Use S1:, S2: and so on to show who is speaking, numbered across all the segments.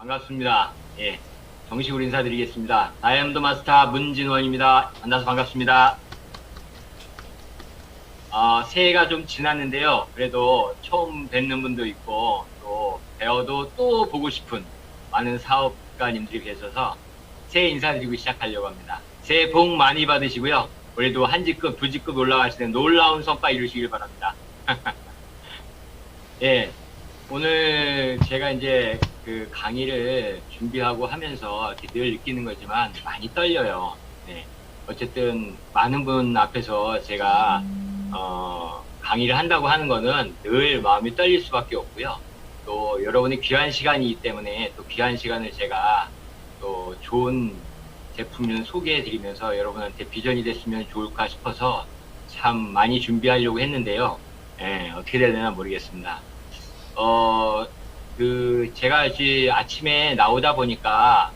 S1: 반갑습니다. 예, 정식으로 인사드리겠습니다. 다이아몬드 마스터 문진원입니다. 만나서 반갑습니다. 새해가 좀 지났는데요. 그래도 처음 뵙는 분도 있고, 또 배워도 또 보고 싶은 많은 사업가님들이 계셔서 새해 인사드리고 시작하려고 합니다. 새해 복 많이 받으시고요. 올해도 한 직급, 두 직급 올라가시는 놀라운 성과 이루시길 바랍니다. 예, 오늘 제가 이제 그 강의를 준비하고 하면서 이렇게 늘 느끼는 거지만 많이 떨려요. 네. 어쨌든 많은 분 앞에서 제가 강의를 한다고 하는 거는 늘 마음이 떨릴 수밖에 없고요. 또 여러분의 귀한 시간이기 때문에 또 귀한 시간을 제가 또 좋은 제품을 소개해 드리면서 여러분한테 비전이 됐으면 좋을까 싶어서 참 많이 준비하려고 했는데요. 예, 어떻게 되나 모르겠습니다. 제가 이제 아침에 나오다 보니까,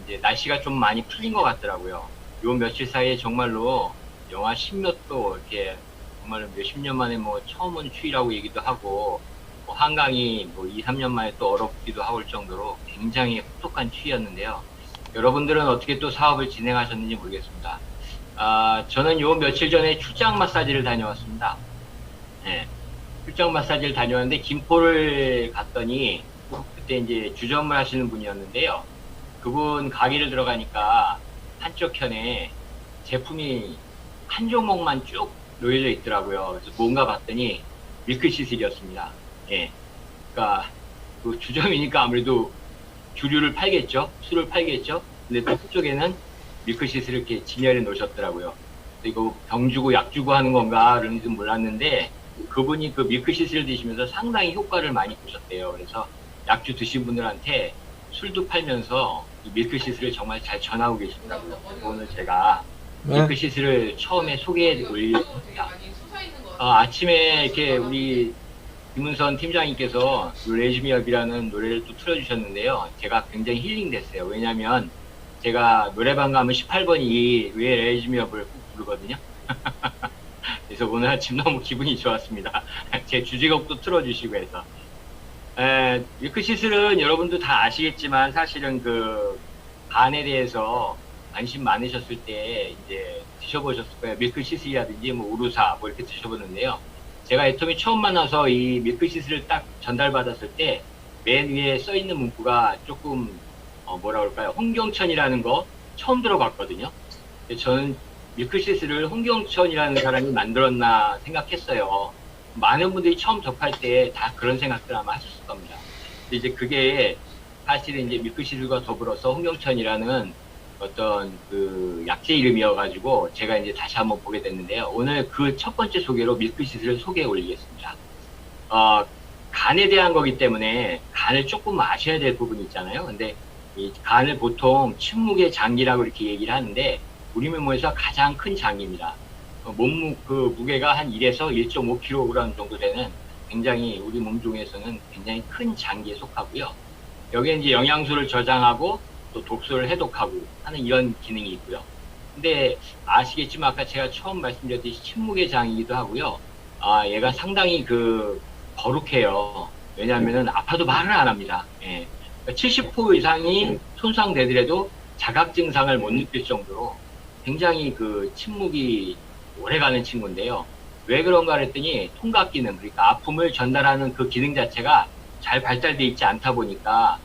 S1: 이제 날씨가 좀 많이 풀린 것 같더라고요. 요 며칠 사이에 정말로 영하 10몇 도, 이렇게, 정말로 몇십 년 만에 뭐 처음 온 추위라고 얘기도 하고, 뭐 한강이 뭐 2, 3년 만에 또 얼었기도 할 정도로 굉장히 혹독한 추위였는데요. 여러분들은 어떻게 또 사업을 진행하셨는지 모르겠습니다. 저는 요 며칠 전에 출장 마사지를 다녀왔습니다. 네. 출장 마사지를 다녀왔는데 김포를 갔더니 그때 이제 주점을 하시는 분이었는데요. 그분 가게를 들어가니까 한쪽 편에 제품이 한 종목만 쭉 놓여져 있더라고요. 그래서 뭔가 봤더니 밀크시슬이었습니다. 예. 그러니까 그 주점이니까 아무래도 주류를 팔겠죠. 술을 팔겠죠. 근데 또 그쪽에는 밀크시슬을 이렇게 진열해 놓으셨더라고요. 이거 병 주고 약 주고 하는 건가 그런 줄 몰랐는데 그분이 그 밀크시슬을 드시면서 상당히 효과를 많이 보셨대요. 그래서 약주 드신 분들한테 술도 팔면서 이 밀크시슬을 정말 잘 전하고 계시더라고요. 오늘 제가 밀크시슬을 처음에 소개해 드리겠습니다. 아침에 이렇게 우리 김은선 팀장님께서 레즈미업이라는 노래를 또 틀어주셨는데요. 제가 굉장히 힐링됐어요. 왜냐면 제가 노래방 가면 18번이 왜 레즈미업을 꼭 부르거든요. 그래서 오늘 아침 너무 기분이 좋았습니다. 제 주제곡도 틀어주시고 해서. 밀크시슬은 여러분도 다 아시겠지만 사실은 그 간에 대해서 관심 많으셨을 때 이제 드셔보셨을 거예요. 밀크시슬이라든지 뭐 우루사 뭐 이렇게 드셔보는데요. 제가 애터미 처음 만나서 이 밀크시슬을 딱 전달받았을 때 맨 위에 써 있는 문구가 조금 뭐라 그럴까요? 홍경천이라는 거 처음 들어봤거든요. 저는 밀크시슬을 홍경천이라는 사람이 만들었나 생각했어요. 많은 분들이 처음 접할 때 다 그런 생각들 아마 하셨을 겁니다. 근데 이제 그게 사실은 이제 밀크시슬과 더불어서 홍경천이라는 어떤 그 약재 이름이어가지고 제가 이제 다시 한번 보게 됐는데요. 오늘 그 첫 번째 소개로 밀크시슬을 소개해 올리겠습니다. 간에 대한 거기 때문에 간을 조금 아셔야 될 부분이 있잖아요. 근데 이 간을 보통 침묵의 장기라고 이렇게 얘기를 하는데 우리 몸에서 가장 큰 장기입니다. 그 무게가 한 1에서 1.5kg 정도 되는 굉장히 우리 몸 중에서는 굉장히 큰 장기에 속하고요. 여기에 이제 영양소를 저장하고 또 독소를 해독하고 하는 이런 기능이 있고요. 근데 아시겠지만 아까 제가 처음 말씀드렸듯이 침묵의 장이기도 하고요. 얘가 상당히 그 거룩해요. 왜냐하면은 아파도 말을 안 합니다. 예. 70% 이상이 손상되더라도 자각 증상을 못 느낄 정도로 굉장히 그 침묵이 오래가는 친구인데요. 왜 그런가 그랬더니 통각 기능, 그러니까 아픔을 전달하는 그 기능 자체가 잘 발달되어 있지 않다 보니까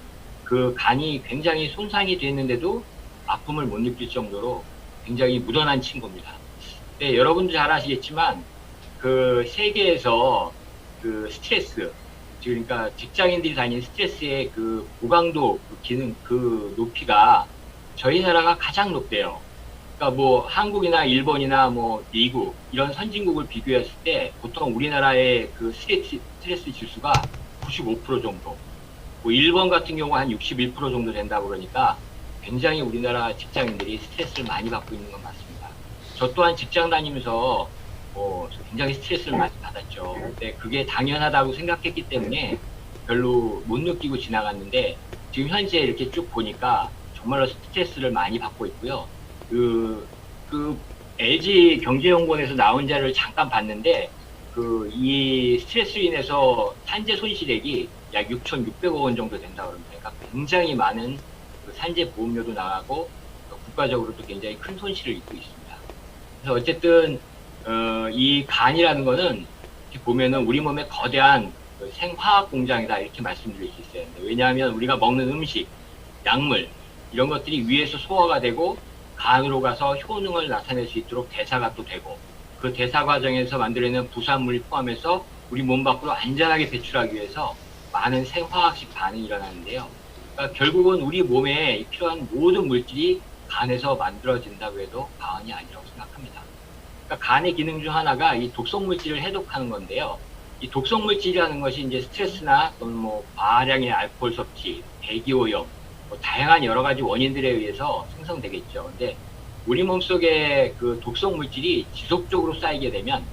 S1: 그 간이 굉장히 손상이 됐는데도 아픔을 못 느낄 정도로 굉장히 무던한 친구입니다. 네, 여러분도 잘 아시겠지만 그 세계에서 그 스트레스, 그러니까 직장인들이 다니는 스트레스의 그 고강도 그 기능, 그 높이가 저희 나라가 가장 높대요. 그러니까 뭐 한국이나 일본이나 뭐 미국 이런 선진국을 비교했을 때 보통 우리나라의 그 스트레스 지수가 95% 정도, 뭐 일본 같은 경우 한 61% 정도 된다고 그러니까 굉장히 우리나라 직장인들이 스트레스를 많이 받고 있는 건 맞습니다. 저 또한 직장 다니면서 굉장히 스트레스를 많이 받았죠. 근데 그게 당연하다고 생각했기 때문에 별로 못 느끼고 지나갔는데 지금 현재 이렇게 쭉 보니까 정말로 스트레스를 많이 받고 있고요. 그 LG 경제연구원에서 나온 자료를 잠깐 봤는데 이 스트레스로 인해서 산재 손실액이 약 6,600억 원 정도 된다고 합니다. 그러니까 굉장히 많은 그 산재 보험료도 나가고 국가적으로도 굉장히 큰 손실을 입고 있습니다. 그래서 어쨌든 이 간이라는 거는 이렇게 보면은 우리 몸의 거대한 그 생화학 공장이다 이렇게 말씀드릴 수 있어요. 왜냐하면 우리가 먹는 음식, 약물 이런 것들이 위에서 소화가 되고 간으로 가서 효능을 나타낼 수 있도록 대사가 또 되고 그 대사 과정에서 만들어내는 부산물을 포함해서 우리 몸 밖으로 안전하게 배출하기 위해서 많은 생화학식 반응이 일어나는데요. 그러니까 결국은 우리 몸에 필요한 모든 물질이 간에서 만들어진다고 해도 과언이 아니라고 생각합니다. 그러니까 간의 기능 중 하나가 이 독성 물질을 해독하는 건데요. 이 독성 물질이라는 것이 이제 스트레스나 또는 뭐 과량의 알코올 섭취, 대기오염, 뭐 다양한 여러 가지 원인들에 의해서 생성되겠죠. 근데 우리 몸속에 그 독성 물질이 지속적으로 쌓이게 되면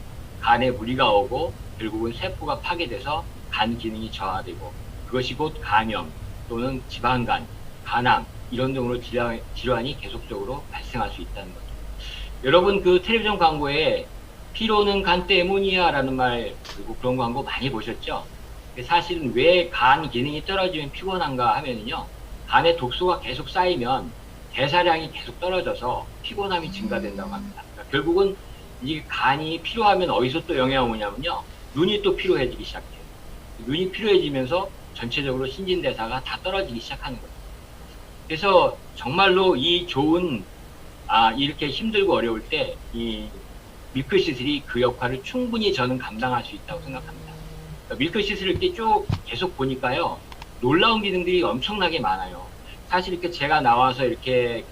S1: 간에 무리가 오고 결국은 세포가 파괴돼서 간 기능이 저하되고 그것이 곧 간염 또는 지방간, 간암 이런 등으로 질환이 계속적으로 발생할 수 있다는 거죠. 여러분 그 텔레비전 광고에 피로는 간 때문이야 라는 말 그리고 그런 광고 많이 보셨죠? 사실은 왜 간 기능이 떨어지면 피곤한가 하면요. 간에 독소가 계속 쌓이면 대사량이 계속 떨어져서 피곤함이 증가된다고 합니다. 그러니까 결국은 이 간이 피로하면 어디서 또 영향이 오냐면요. 눈이 또 피로해지기 시작해요. 눈이 피로해지면서 전체적으로 신진대사가 다 떨어지기 시작하는 거죠. 그래서 정말로 이 좋은 이렇게 힘들고 어려울 때 이 밀크시슬이 그 역할을 충분히 저는 감당할 수 있다고 생각합니다. 그러니까 밀크시슬을 이렇게 쭉 계속 보니까요. 놀라운 기능들이 엄청나게 많아요. 사실 이렇게 제가 나와서 이렇게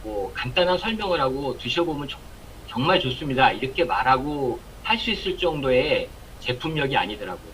S1: 뭐 간단한 설명을 하고 드셔보면 정말 좋습니다. 이렇게 말하고 할 수 있을 정도의 제품력이 아니더라고요.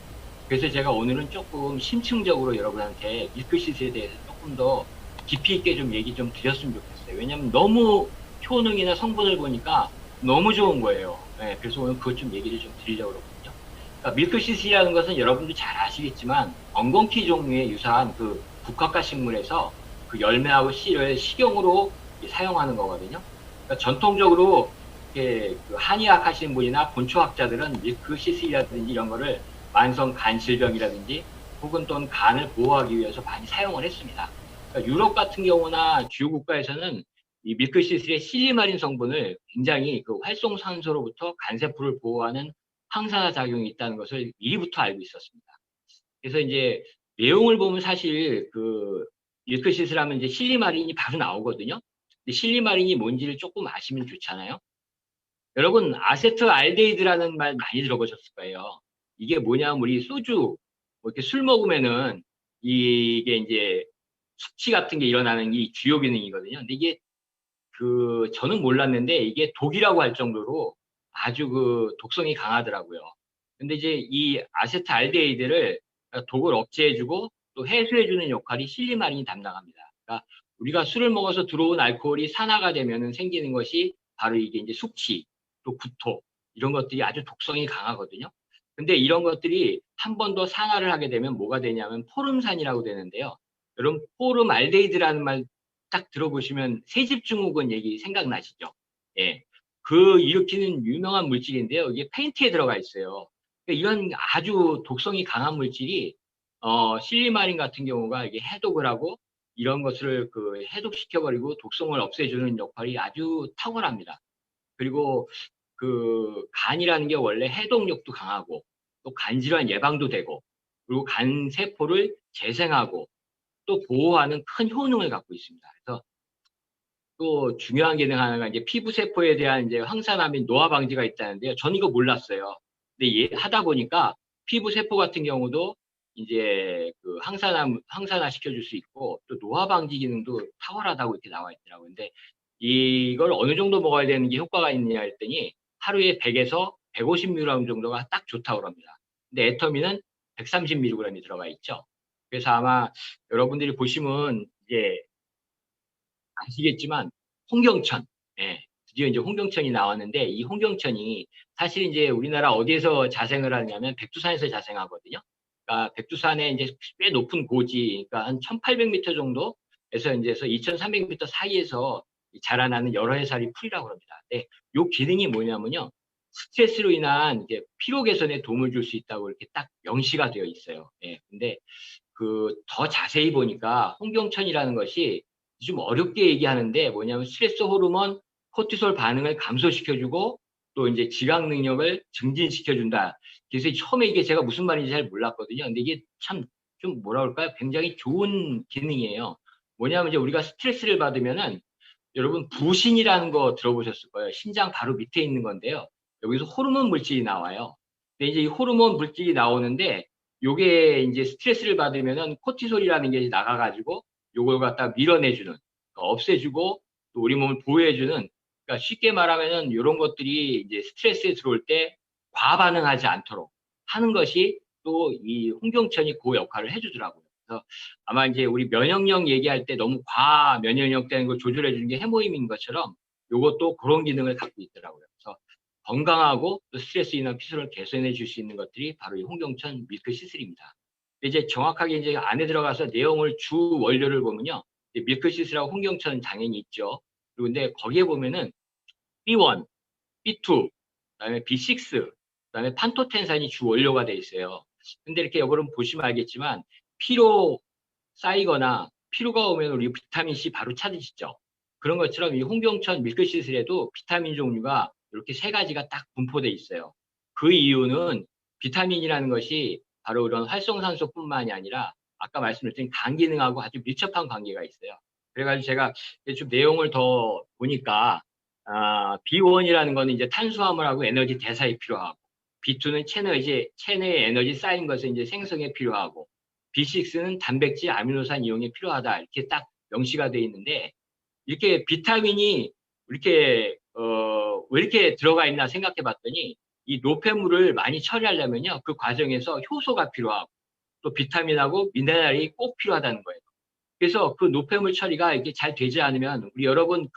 S1: 그래서 제가 오늘은 조금 심층적으로 여러분한테 밀크시슬에 대해서 조금 더 깊이 있게 좀 얘기 좀 드렸으면 좋겠어요. 왜냐면 너무 효능이나 성분을 보니까 너무 좋은 거예요. 네, 그래서 오늘 그것 좀 얘기를 좀 드리려고 그러거든요. 그러니까 밀크시슬이라는 것은 여러분도 잘 아시겠지만 엉겅퀴 종류에 유사한 그 국화과 식물에서 그 열매하고 씨를 식용으로 사용하는 거거든요. 그러니까 전통적으로 그 한의학 하시는 분이나 곤초학자들은 밀크시슬이라든지 이런 거를 만성 간 질병이라든지 혹은 또는 간을 보호하기 위해서 많이 사용을 했습니다. 그러니까 유럽 같은 경우나 주요 국가에서는 이 밀크시슬의 실리마린 성분을 굉장히 그 활성산소로부터 간세포를 보호하는 항산화 작용이 있다는 것을 미리부터 알고 있었습니다. 그래서 이제 내용을 보면 사실 그 밀크시슬 하면 이제 실리마린이 바로 나오거든요. 근데 실리마린이 뭔지를 조금 아시면 좋잖아요. 여러분 아세트알데히드라는 말 많이 들어보셨을 거예요. 이게 뭐냐면 우리 소주 뭐 이렇게 술 먹으면은 이게 이제 숙취 같은 게 일어나는 이 주요 기능이거든요. 근데 이게 저는 몰랐는데 이게 독이라고 할 정도로 아주 그 독성이 강하더라고요. 근데 이제 이 아세트알데히드를 독을 억제해주고 또 해소해주는 역할이 실리마린이 담당합니다. 그러니까 우리가 술을 먹어서 들어온 알코올이 산화가 되면은 생기는 것이 바로 이게 이제 숙취, 또 구토 이런 것들이 아주 독성이 강하거든요. 근데 이런 것들이 한 번 더 산화를 하게 되면 뭐가 되냐면 포름산이라고 되는데요. 여러분 포름알데히드라는 말 딱 들어보시면 세집증후군 얘기 생각나시죠? 예. 그 일으키는 유명한 물질인데요. 이게 페인트에 들어가 있어요. 그러니까 이런 아주 독성이 강한 물질이 실리마린 같은 경우가 이게 해독을 하고 이런 것을 그 해독시켜 버리고 독성을 없애주는 역할이 아주 탁월합니다. 그리고 그 간이라는 게 원래 해독력도 강하고 또 간질환 예방도 되고 그리고 간 세포를 재생하고 또 보호하는 큰 효능을 갖고 있습니다. 그래서 또 중요한 기능 하나가 이제 피부 세포에 대한 이제 항산화 및 노화 방지가 있다는데요. 전 이거 몰랐어요. 근데 하다 보니까 피부 세포 같은 경우도 이제 그 항산화 시켜줄 수 있고 또 노화 방지 기능도 탁월하다고 이렇게 나와 있더라고요. 근데 이걸 어느 정도 먹어야 되는 게 효과가 있느냐 했더니 하루에 100에서 150mg 정도가 딱 좋다고 합니다. 근데 애터미는 130mg이 들어가 있죠. 그래서 아마 여러분들이 보시면 이제 아시겠지만 홍경천, 예, 드디어 이제 홍경천이 나왔는데 이 홍경천이 사실 이제 우리나라 어디에서 자생을 하냐면 백두산에서 자생하거든요. 그러니까 백두산에 이제 꽤 높은 고지, 그러니까 한 1,800m 정도에서 이제 2,300m 사이에서 자라나는 여러 해살이 풀이라고 합니다. 네, 요 기능이 뭐냐면요. 스트레스로 인한 이제 피로 개선에 도움을 줄 수 있다고 이렇게 딱 명시가 되어 있어요. 예. 근데 그 더 자세히 보니까 홍경천이라는 것이 좀 어렵게 얘기하는데 뭐냐면 스트레스 호르몬 코티솔 반응을 감소시켜주고 또 이제 지각 능력을 증진시켜준다. 그래서 처음에 이게 제가 무슨 말인지 잘 몰랐거든요. 근데 이게 참 좀 뭐라 그럴까요? 굉장히 좋은 기능이에요. 뭐냐면 이제 우리가 스트레스를 받으면은 여러분 부신이라는 거 들어보셨을 거예요. 심장 바로 밑에 있는 건데요. 여기서 호르몬 물질이 나와요. 근데 이제 이 호르몬 물질이 나오는데 요게 이제 스트레스를 받으면은 코티솔이라는 게 나가가지고 요걸 갖다 밀어내주는, 그러니까 없애주고 또 우리 몸을 보호해주는, 그러니까 쉽게 말하면은 이런 것들이 이제 스트레스에 들어올 때 과반응하지 않도록 하는 것이 또 이 홍경천이 그 역할을 해주더라고요. 그래서 아마 이제 우리 면역력 얘기할 때 너무 과면역력 되는 걸 조절해 주는 게 해모임인 것처럼 요것도 그런 기능을 갖고 있더라고요. 그래서 건강하고 또 스트레스 인한 피로를 개선해 줄 수 있는 것들이 바로 이 홍경천 밀크 시슬입니다. 이제 정확하게 이제 안에 들어가서 내용을 주 원료를 보면요. 밀크 시슬하고 홍경천 당연히 있죠. 그리고 근데 거기에 보면은 B1, B2, 그다음에 B6, 그다음에 판토텐산이 주 원료가 돼 있어요. 근데 이렇게 여러분 보시면 알겠지만 피로 쌓이거나 피로가 오면 우리 비타민 C 바로 찾으시죠. 그런 것처럼 이 홍경천 밀크시슬에도 비타민 종류가 이렇게 세 가지가 딱 분포돼 있어요. 그 이유는 비타민이라는 것이 바로 이런 활성산소뿐만이 아니라 아까 말씀드렸던 간 기능하고 아주 밀접한 관계가 있어요. 그래가지고 제가 좀 내용을 더 보니까 B1이라는 거는 이제 탄수화물하고 에너지 대사에 필요하고, B2는 체내에 에너지 쌓인 것을 이제 생성에 필요하고, B6는 단백질, 아미노산 이용에 필요하다. 이렇게 딱 명시가 돼 있는데, 이렇게 비타민이 이렇게, 왜 이렇게 들어가 있나 생각해 봤더니, 이 노폐물을 많이 처리하려면요, 그 과정에서 효소가 필요하고, 또 비타민하고 미네랄이 꼭 필요하다는 거예요. 그래서 그 노폐물 처리가 이게 잘 되지 않으면, 우리 여러분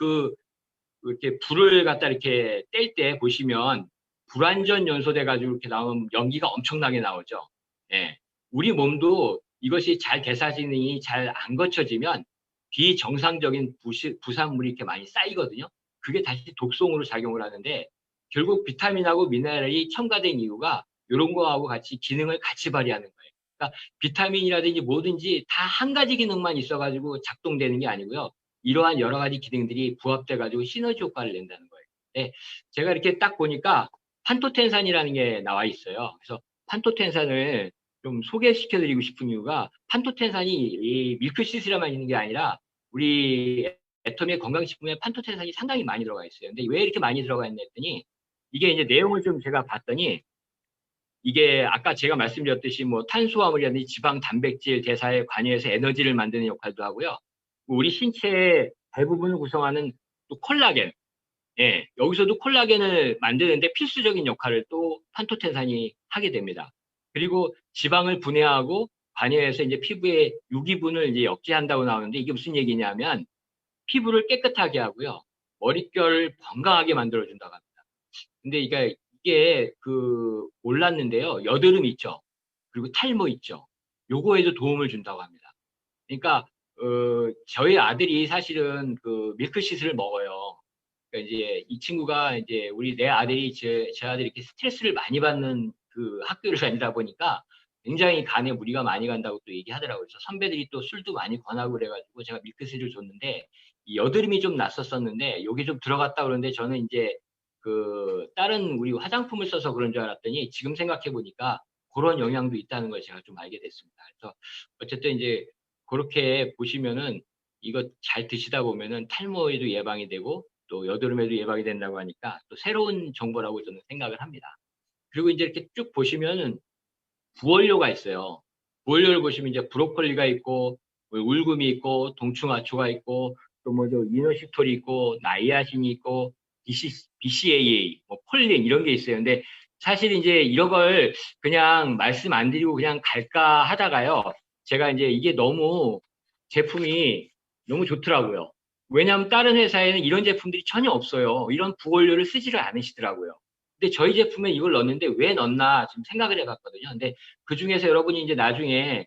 S1: 이렇게 불을 갖다 이렇게 뗄 때 보시면, 불완전 연소돼 가지고 이렇게 나오면 연기가 엄청나게 나오죠. 예. 우리 몸도 이것이 잘 대사 기능이 잘 안 거쳐지면 비정상적인 부산물이 이렇게 많이 쌓이거든요. 그게 다시 독성으로 작용을 하는데 결국 비타민하고 미네랄이 첨가된 이유가 이런 거하고 같이 기능을 같이 발휘하는 거예요. 그러니까 비타민이라든지 뭐든지 다 한 가지 기능만 있어가지고 작동되는 게 아니고요. 이러한 여러 가지 기능들이 부합돼가지고 시너지 효과를 낸다는 거예요. 네, 제가 이렇게 딱 보니까 판토텐산이라는 게 나와 있어요. 그래서 판토텐산을 좀 소개시켜드리고 싶은 이유가 판토텐산이 이 밀크시슬에만 있는 게 아니라 우리 애터미의 건강식품에 판토텐산이 상당히 많이 들어가 있어요. 근데 왜 이렇게 많이 들어가 있나 했더니 이게 이제 내용을 좀 제가 봤더니 이게 아까 제가 말씀드렸듯이 뭐 탄수화물이라든지 지방, 단백질 대사에 관여해서 에너지를 만드는 역할도 하고요. 우리 신체의 대부분을 구성하는 또 콜라겐, 예, 여기서도 콜라겐을 만드는데 필수적인 역할을 또 판토텐산이 하게 됩니다. 그리고 지방을 분해하고 관여해서 이제 피부의 유기분을 이제 억제한다고 나오는데 이게 무슨 얘기냐면 피부를 깨끗하게 하고요. 머릿결을 건강하게 만들어준다고 합니다. 근데 이게 몰랐는데요. 여드름 있죠. 그리고 탈모 있죠. 요거에도 도움을 준다고 합니다. 그러니까 저희 아들이 사실은 그 밀크시슬을 먹어요. 그러니까 이제 이 친구가 이제 내 아들이 제 아들이 이렇게 스트레스를 많이 받는 그 학교를 다니다 보니까 굉장히 간에 무리가 많이 간다고 또 얘기하더라고요. 그래서 선배들이 또 술도 많이 권하고 그래가지고 제가 밀크시슬을 줬는데 이 여드름이 좀 났었었는데 여기 좀 들어갔다 그러는데 저는 이제 그 다른 우리 화장품을 써서 그런 줄 알았더니 지금 생각해 보니까 그런 영향도 있다는 걸 제가 좀 알게 됐습니다. 그래서 어쨌든 이제 그렇게 보시면은 이거 잘 드시다 보면은 탈모에도 예방이 되고 또 여드름에도 예방이 된다고 하니까 또 새로운 정보라고 저는 생각을 합니다. 그리고 이제 이렇게 쭉 보시면은 부원료가 있어요. 부원료를 보시면 이제 브로콜리가 있고 뭐 울금이 있고 동충하초가 있고 또 뭐죠 이노시톨이 있고 나이아신이 있고 BCAA, 뭐 콜린 이런 게 있어요. 근데 사실 이제 이런 걸 그냥 말씀 안 드리고 그냥 갈까 하다가요. 제가 이제 이게 너무 제품이 너무 좋더라고요. 왜냐하면 다른 회사에는 이런 제품들이 전혀 없어요. 이런 부원료를 쓰지를 않으시더라고요. 근데 저희 제품에 이걸 넣었는데 왜 넣었나 지금 생각을 해봤거든요. 근데 그 중에서 여러분이 이제 나중에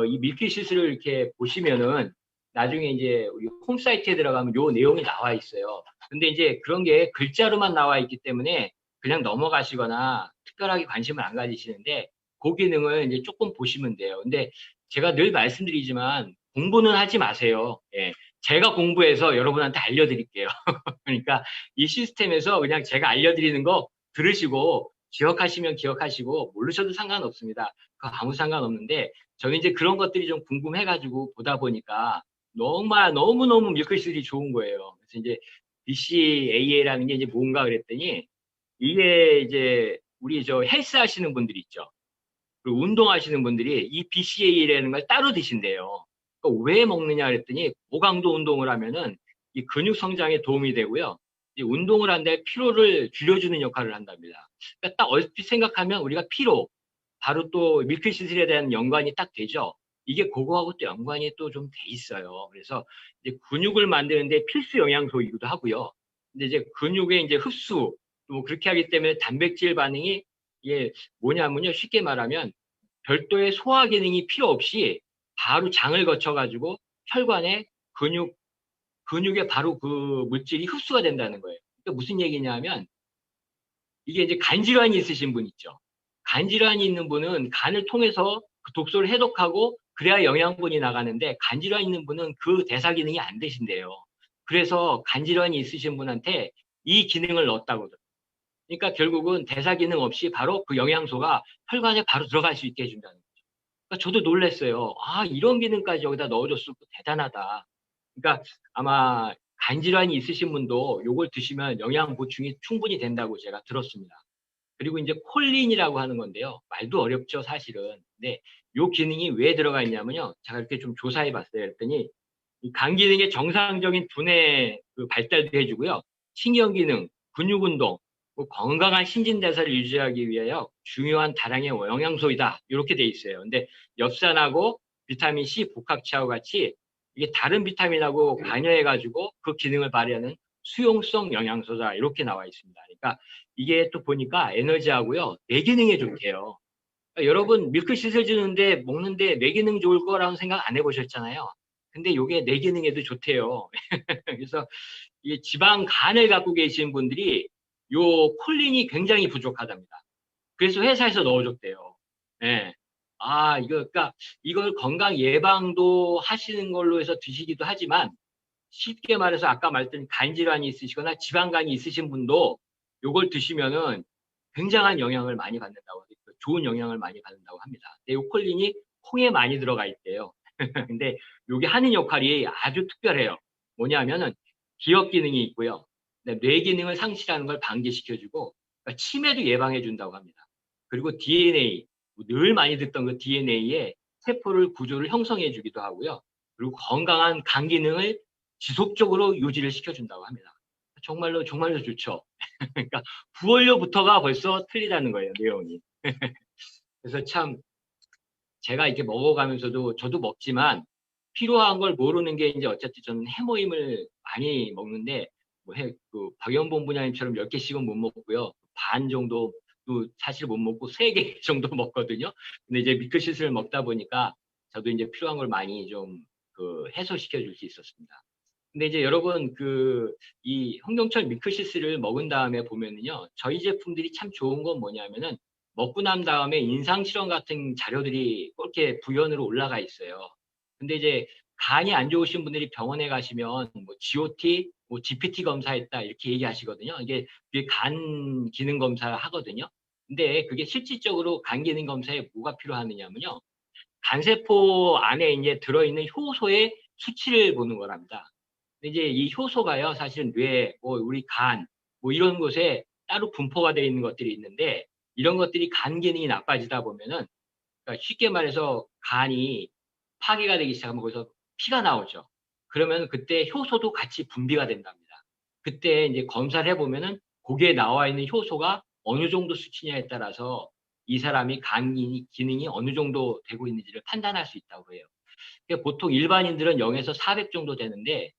S1: 이 밀키시스를 이렇게 보시면은 나중에 이제 우리 홈사이트에 들어가면 요 내용이 나와 있어요. 근데 이제 그런 게 글자로만 나와 있기 때문에 그냥 넘어가시거나 특별하게 관심을 안 가지시는데 그 기능을 이제 조금 보시면 돼요. 근데 제가 늘 말씀드리지만 공부는 하지 마세요. 예. 제가 공부해서 여러분한테 알려드릴게요. 그러니까 이 시스템에서 그냥 제가 알려드리는 거 들으시고 기억하시면 기억하시고 모르셔도 상관없습니다. 그거 아무 상관없는데 저는 이제 그런 것들이 좀 궁금해가지고 보다 보니까 정말 너무너무 밀크시슬이 좋은 거예요. 그래서 이제 BCAA라는 게 이제 뭔가 그랬더니 이게 이제 우리 저 헬스 하시는 분들 있죠. 그리고 운동하시는 분들이 이 BCAA라는 걸 따로 드신대요. 그러니까 왜 먹느냐 그랬더니 고강도 운동을 하면은 이 근육 성장에 도움이 되고요. 이 운동을 한데 피로를 줄여주는 역할을 한답니다. 그러니까 딱 얼핏 생각하면 우리가 피로, 바로 또 밀크시슬에 대한 연관이 딱 되죠. 이게 그거하고 또 연관이 또 좀 돼 있어요. 그래서 이제 근육을 만드는데 필수 영양소이기도 하고요. 근데 이제 근육의 이제 흡수, 뭐 그렇게 하기 때문에 단백질 반응이 이게 뭐냐면요. 쉽게 말하면 별도의 소화 기능이 필요 없이 바로 장을 거쳐가지고 혈관에 근육에 바로 그 물질이 흡수가 된다는 거예요. 그러니까 무슨 얘기냐면 이게 이제 간 질환이 있으신 분 있죠. 간 질환이 있는 분은 간을 통해서 그 독소를 해독하고 그래야 영양분이 나가는데 간 질환 있는 분은 그 대사 기능이 안 되신대요. 그래서 간 질환이 있으신 분한테 이 기능을 넣었다고. 그러니까 결국은 대사 기능 없이 바로 그 영양소가 혈관에 바로 들어갈 수 있게 해준다는 거죠. 그러니까 저도 놀랐어요. 아, 이런 기능까지 여기다 넣어줬을 거 대단하다. 그러니까 아마 간 질환이 있으신 분도 요걸 드시면 영양 보충이 충분히 된다고 제가 들었습니다. 그리고 이제 콜린이라고 하는 건데요. 말도 어렵죠, 사실은. 근데 요 기능이 왜 들어가 있냐면요. 제가 이렇게 좀 조사해 봤어요. 그랬더니 이 간 기능의 정상적인 두뇌 그 발달도 해주고요. 신경 기능, 근육 운동, 뭐 건강한 신진대사를 유지하기 위하여 중요한 다량의 영양소이다. 이렇게 돼 있어요. 근데 엽산하고 비타민 C 복합체하고 같이 이게 다른 비타민하고 관여해가지고 그 기능을 발휘하는 수용성 영양소다. 이렇게 나와 있습니다. 그러니까 이게 또 보니까 에너지하고요. 뇌 기능에 좋대요. 그러니까 여러분 밀크시슬 주는데 먹는데 뇌 기능 좋을 거라는 생각 안 해보셨잖아요. 근데 이게 뇌 기능에도 좋대요. 그래서 이 지방 간을 갖고 계신 분들이 요 콜린이 굉장히 부족하답니다. 그래서 회사에서 넣어줬대요. 예. 아, 이거, 그러니까 이걸 건강 예방도 하시는 걸로 해서 드시기도 하지만 쉽게 말해서 아까 말했던 간 질환이 있으시거나 지방간이 있으신 분도 요걸 드시면은 굉장한 영향을 많이 받는다고, 좋은 영향을 많이 받는다고 합니다. 근데 요 콜린이 콩에 많이 들어가 있대요. 근데 요게 하는 역할이 아주 특별해요. 뭐냐면은 기억 기능이 있고요. 뇌 기능을 상실하는 걸 방지시켜주고 그러니까 치매도 예방해 준다고 합니다. 그리고 DNA, 늘 많이 듣던 그 DNA에 세포를 구조를 형성해 주기도 하고요. 그리고 건강한 간 기능을 지속적으로 유지를 시켜준다고 합니다. 정말로 정말로 좋죠. 그러니까 부원료부터가 벌써 틀리다는 거예요, 내용이. 그래서 참 제가 이렇게 먹어가면서도 저도 먹지만 필요한 걸 모르는 게 이제 어쨌든 저는 해모임을 많이 먹는데 그 박연봉 부장님처럼 10개씩은 못 먹고요. 반 정도 또 사실 못 먹고 3개 정도 먹거든요. 근데 이제 밀크시슬을 먹다 보니까 저도 이제 필요한 걸 많이 좀 그 해소시켜 줄 수 있었습니다. 근데 이제 여러분 이 홍동철 밀크시슬을 먹은 다음에 보면은요. 저희 제품들이 참 좋은 건 뭐냐면은 먹고 난 다음에 인상 실험 같은 자료들이 그렇게 부연으로 올라가 있어요. 근데 이제 간이 안 좋으신 분들이 병원에 가시면 뭐 GOT, 뭐 GPT 검사했다 이렇게 얘기하시거든요. 이게 간 기능 검사 하거든요. 근데 그게 실질적으로 간 기능 검사에 뭐가 필요하느냐면요. 간세포 안에 이제 들어있는 효소의 수치를 보는 거랍니다. 근데 이제 이 효소가요, 사실은 뇌, 뭐 우리 간, 뭐 이런 곳에 따로 분포가 되어 있는 것들이 있는데 이런 것들이 간 기능이 나빠지다 보면은 그러니까 쉽게 말해서 간이 파괴가 되기 시작하면 거기서 피가 나오죠. 그러면 그때 효소도 같이 분비가 된답니다. 그때 이제 검사를 해보면은 거기에 나와 있는 효소가 어느 정도 수치냐에 따라서 이 사람이 간 기능이 어느 정도 되고 있는지를 판단할 수 있다고 해요. 그러니까 보통 일반인들은 0에서 400 정도 되는데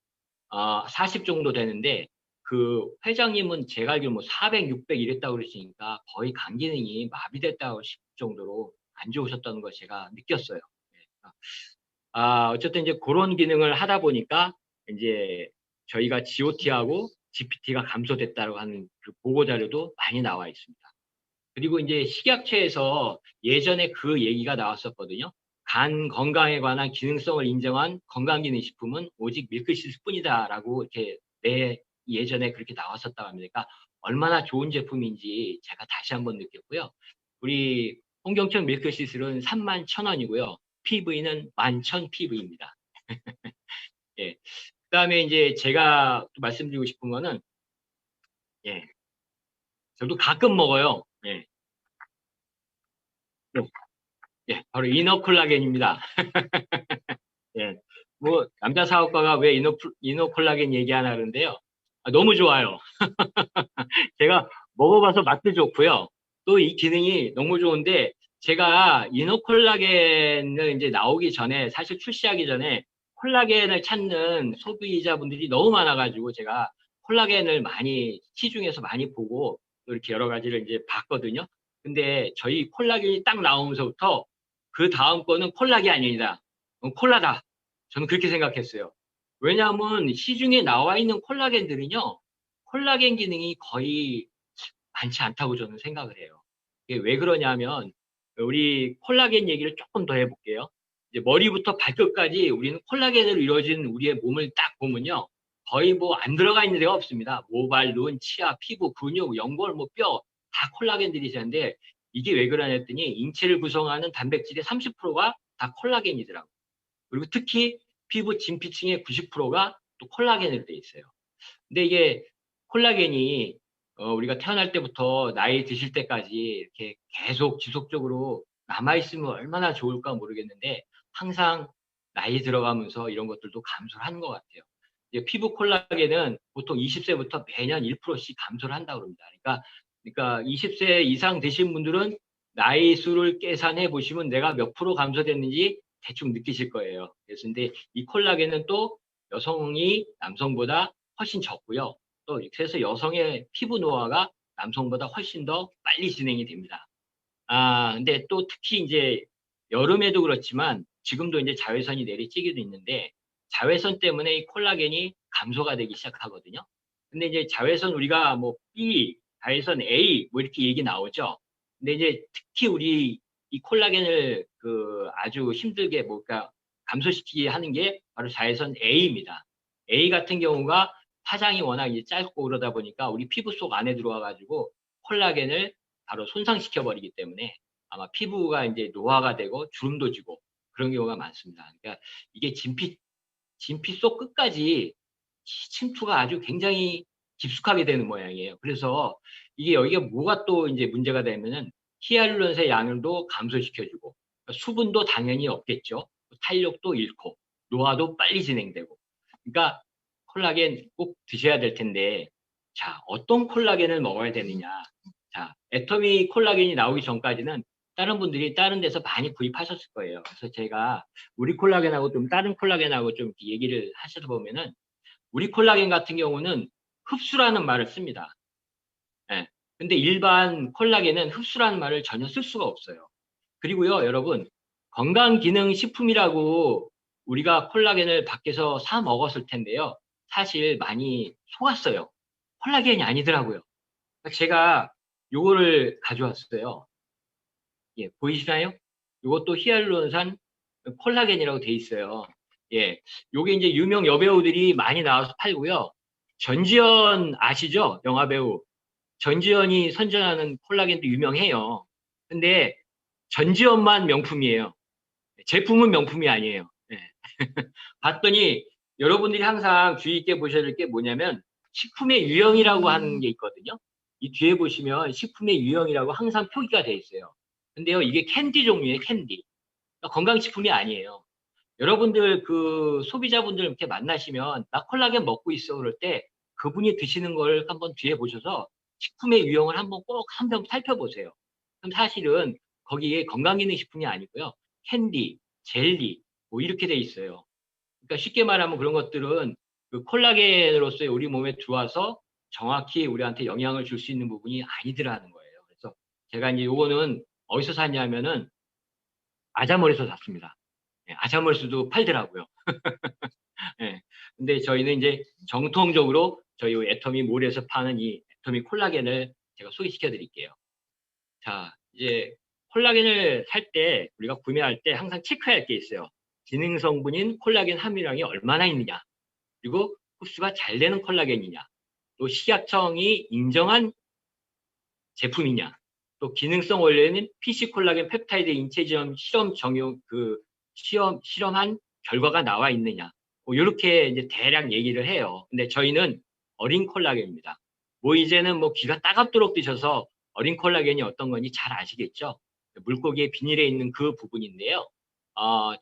S1: 40 정도 되는데 그 회장님은 제가 알기로 뭐 400, 600 이랬다고 그러시니까 거의 간 기능이 마비됐다고 싶을 정도로 안 좋으셨다는 걸 제가 느꼈어요. 네. 어쨌든 이제 그런 기능을 하다 보니까 이제 저희가 GOT하고 GPT가 감소됐다고 하는 그 보고 자료도 많이 나와 있습니다. 그리고 이제 식약처에서 예전에 그 얘기가 나왔었거든요. 간 건강에 관한 기능성을 인정한 건강기능식품은 오직 밀크시스뿐이다라고 이렇게 예전에 그렇게 나왔었다고 합니다. 그러니까 얼마나 좋은 제품인지 제가 다시 한번 느꼈고요. 우리 홍경천 밀크시슬은 31,000원이고요. PV는 11,000 PV입니다. 예. 그다음에 이제 제가 또 말씀드리고 싶은 거는 예. 저도 가끔 먹어요. 예. 예. 바로 이너콜라겐입니다. 예. 뭐 남자 사업가가 왜 이너콜라겐 얘기하나 그러는데요. 너무 좋아요. 제가 먹어봐서 맛도 좋고요. 또 이 기능이 너무 좋은데 제가 이노콜라겐을 이제 나오기 전에 사실 출시하기 전에 콜라겐을 찾는 소비자분들이 너무 많아가지고 제가 콜라겐을 많이 시중에서 많이 보고 또 이렇게 여러 가지를 이제 봤거든요. 근데 저희 콜라겐이 딱 나오면서부터 그 다음 거는 콜라겐이 아니다. 콜라다. 저는 그렇게 생각했어요. 왜냐하면 시중에 나와 있는 콜라겐들은요. 콜라겐 기능이 거의 많지 않다고 저는 생각을 해요. 이게 왜 그러냐면 우리 콜라겐 얘기를 조금 더 해볼게요. 이제 머리부터 발끝까지 우리는 콜라겐으로 이루어진 우리의 몸을 딱 보면요. 거의 뭐 안 들어가 있는 데가 없습니다. 모발, 눈, 치아, 피부, 근육, 연골, 뭐 뼈, 다 콜라겐들이 있는데 이게 왜 그러냐 했더니 인체를 구성하는 단백질의 30%가 다 콜라겐이더라고요. 그리고 특히 피부 진피층의 90%가 또 콜라겐으로 돼 있어요. 근데 이게 콜라겐이 우리가 태어날 때부터 나이 드실 때까지 이렇게 계속 지속적으로 남아있으면 얼마나 좋을까 모르겠는데 항상 나이 들어가면서 이런 것들도 감소를 하는 것 같아요. 이제 피부 콜라겐은 보통 20세부터 매년 1%씩 감소를 한다고 합니다. 그러니까 20세 이상 되신 분들은 나이 수를 계산해 보시면 내가 몇 프로 감소됐는지 대충 느끼실 거예요. 근데 이 콜라겐은 또 여성이 남성보다 훨씬 적고요. 또 그래서 여성의 피부 노화가 남성보다 훨씬 더 빨리 진행이 됩니다. 근데 또 특히 이제 여름에도 그렇지만 지금도 이제 자외선이 내리쬐기도 있는데 자외선 때문에 이 콜라겐이 감소가 되기 시작하거든요. 근데 이제 자외선 우리가 뭐 B, 자외선 A 뭐 이렇게 얘기 나오죠. 근데 이제 특히 우리 이 콜라겐을 그 아주 힘들게 뭔가 감소시키게 하는 게 바로 자외선 A입니다. A 같은 경우가 파장이 워낙 이제 짧고 그러다 보니까 우리 피부 속 안에 들어와 가지고 콜라겐을 바로 손상시켜 버리기 때문에 아마 피부가 이제 노화가 되고 주름도 지고 그런 경우가 많습니다. 그러니까 이게 진피 속 끝까지 침투가 아주 굉장히 깊숙하게 되는 모양이에요. 그래서 이게 여기가 뭐가 또 이제 문제가 되면은 히알루론산의 양도 감소시켜주고 수분도 당연히 없겠죠. 탄력도 잃고 노화도 빨리 진행되고. 그러니까 콜라겐 꼭 드셔야 될 텐데 자 어떤 콜라겐을 먹어야 되느냐. 자 애터미 콜라겐이 나오기 전까지는 다른 분들이 다른 데서 많이 구입하셨을 거예요. 그래서 제가 우리 콜라겐하고 좀 다른 콜라겐하고 좀 얘기를 하셔서 보면은 우리 콜라겐 같은 경우는 흡수라는 말을 씁니다. 예. 근데 일반 콜라겐은 흡수라는 말을 전혀 쓸 수가 없어요. 그리고요, 여러분, 건강기능식품이라고 우리가 콜라겐을 밖에서 사 먹었을 텐데요. 사실 많이 속았어요. 콜라겐이 아니더라고요. 제가 요거를 가져왔어요. 예, 보이시나요? 요것도 히알루론산 콜라겐이라고 돼 있어요. 예, 요게 이제 유명 여배우들이 많이 나와서 팔고요. 전지현 아시죠? 영화배우. 전지현이 선전하는 콜라겐도 유명해요. 근데 전지현만 명품이에요. 제품은 명품이 아니에요. 예. 봤더니 여러분들이 항상 주의 있게 보셔야 될 게 뭐냐면 식품의 유형이라고 하는 게 있거든요. 이 뒤에 보시면 식품의 유형이라고 항상 표기가 돼 있어요. 근데요, 이게 캔디 종류의 캔디. 그러니까 건강식품이 아니에요. 여러분들 그 소비자분들 이렇게 만나시면 나 콜라겐 먹고 있어 그럴 때 그분이 드시는 걸 한번 뒤에 보셔서 식품의 유형을 한번 꼭 한번 살펴보세요. 그럼 사실은 거기에 건강기능식품이 아니고요. 캔디, 젤리 뭐 이렇게 돼 있어요. 그러니까 쉽게 말하면 그런 것들은 그 콜라겐으로서의 우리 몸에 들어와서 정확히 우리한테 영향을 줄 수 있는 부분이 아니더라는 거예요. 그래서 제가 이제 요거는 어디서 샀냐면은 아자몰에서 샀습니다. 예, 아자몰에서도 팔더라고요. 예. 근데 저희는 이제 정통적으로 저희 애터미 몰에서 파는 이 애터미 콜라겐을 제가 소개시켜 드릴게요. 자, 이제 콜라겐을 살 때, 우리가 구매할 때 항상 체크해야 할 게 있어요. 기능 성분인 콜라겐 함유량이 얼마나 있느냐, 그리고 흡수가 잘 되는 콜라겐이냐, 또 식약청이 인정한 제품이냐, 또 기능성 원료에는 PC 콜라겐 펩타이드 인체지원 실험 정용 실험한 결과가 나와 있느냐, 뭐 이렇게 이제 대략 얘기를 해요. 근데 저희는 어린 콜라겐입니다. 뭐 이제는 뭐 귀가 따갑도록 드셔서 어린 콜라겐이 어떤 건지 잘 아시겠죠? 물고기의 비닐에 있는 그 부분인데요.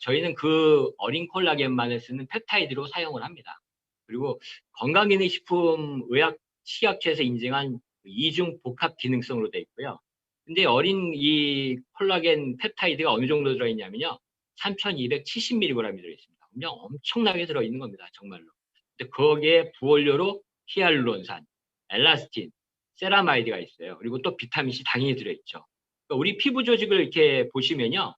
S1: 저희는 그 어린 콜라겐만을 쓰는 펩타이드로 사용을 합니다. 그리고 건강기능식품 의학 식약처에서 인증한 이중 복합 기능성으로 되어 있고요. 근데 어린 이 콜라겐 펩타이드가 어느 정도 들어있냐면요. 3270mg이 들어있습니다. 그냥 엄청나게 들어있는 겁니다. 정말로. 근데 거기에 부원료로 히알루론산, 엘라스틴, 세라마이드가 있어요. 그리고 또 비타민C 당연히 들어있죠. 그러니까 우리 피부 조직을 이렇게 보시면요.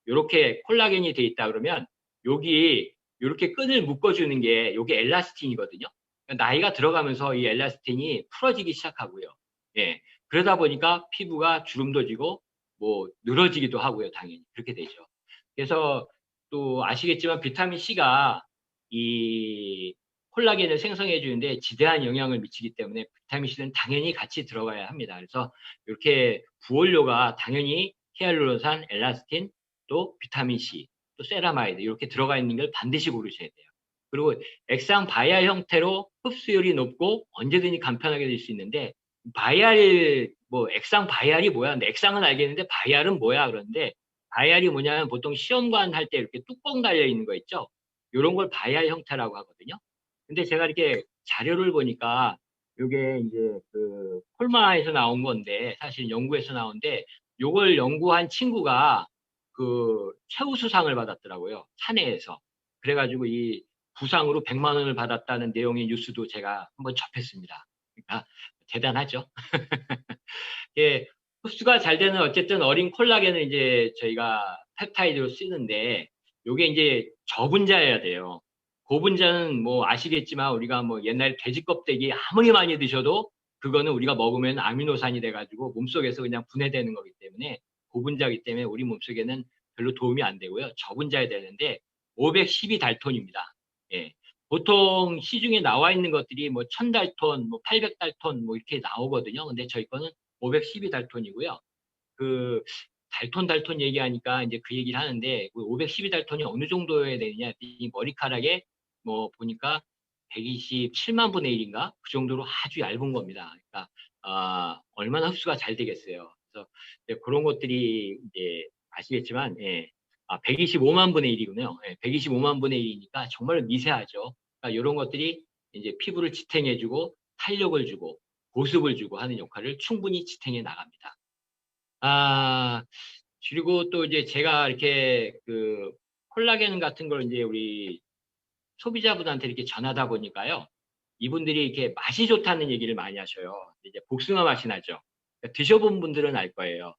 S1: 요렇게 콜라겐이 돼 있다 그러면 여기 이렇게 끈을 묶어주는 게 요게 엘라스틴이거든요. 그러니까 나이가 들어가면서 이 엘라스틴이 풀어지기 시작하고요. 예. 그러다 보니까 피부가 주름도 지고 뭐 늘어지기도 하고요. 당연히 그렇게 되죠. 그래서 또 아시겠지만 비타민 C가 이 콜라겐을 생성해 주는데 지대한 영향을 미치기 때문에 비타민 C는 당연히 같이 들어가야 합니다. 그래서 이렇게 부원료가 당연히 히알루론산, 엘라스틴, 또 비타민 C, 또 세라마이드 이렇게 들어가 있는 걸 반드시 고르셔야 돼요. 그리고 액상 바이알 형태로 흡수율이 높고 언제든지 간편하게 될 수 있는데 바이알 뭐 액상 바이알이 뭐야? 근데 액상은 알겠는데 바이알은 뭐야? 그런데 바이알이 뭐냐면 보통 시험관 할 때 이렇게 뚜껑 달려 있는 거 있죠? 이런 걸 바이알 형태라고 하거든요. 근데 제가 이렇게 자료를 보니까 이게 이제 그 콜마에서 나온 건데 사실 연구에서 나온데 요걸 연구한 친구가 그 최우수상을 받았더라고요. 사내에서. 그래가지고 이 부상으로 100만 원을 받았다는 내용의 뉴스도 제가 한번 접했습니다. 그러니까 대단하죠. 예, 흡수가 잘 되는 어쨌든 어린 콜라겐을 이제 저희가 펩타이드로 쓰는데 요게 이제 저분자여야 돼요. 고분자는 뭐 아시겠지만 우리가 뭐 옛날 돼지 껍데기 아무리 많이 드셔도 그거는 우리가 먹으면 아미노산이 돼가지고 몸속에서 그냥 분해되는 거기 때문에 고분자이기 때문에 우리 몸속에는 별로 도움이 안 되고요. 저분자여야 되는데 512 달톤입니다. 예. 보통 시중에 나와 있는 것들이 뭐 1000달톤, 뭐 800달톤 뭐 이렇게 나오거든요. 근데 저희 거는 512 달톤이고요. 그 달톤 얘기하니까 이제 그 얘기를 하는데 512 달톤이 어느 정도여야 되느냐 이 머리카락에 뭐 보니까 127만 분의 1인가 그 정도로 아주 얇은 겁니다. 그러니까 얼마나 흡수가 잘 되겠어요. 그래서 그런 것들이 이제 아시겠지만 125만 분의 1이군요. 125만 분의 1이니까 정말 미세하죠. 그러니까 이런 것들이 이제 피부를 지탱해주고 탄력을 주고 보습을 주고 하는 역할을 충분히 지탱해 나갑니다. 그리고 또 이제 제가 이렇게 그 콜라겐 같은 걸 이제 우리 소비자분한테 이렇게 전하다 보니까요. 이분들이 이렇게 맛이 좋다는 얘기를 많이 하셔요. 이제 복숭아 맛이 나죠. 그러니까 드셔본 분들은 알 거예요.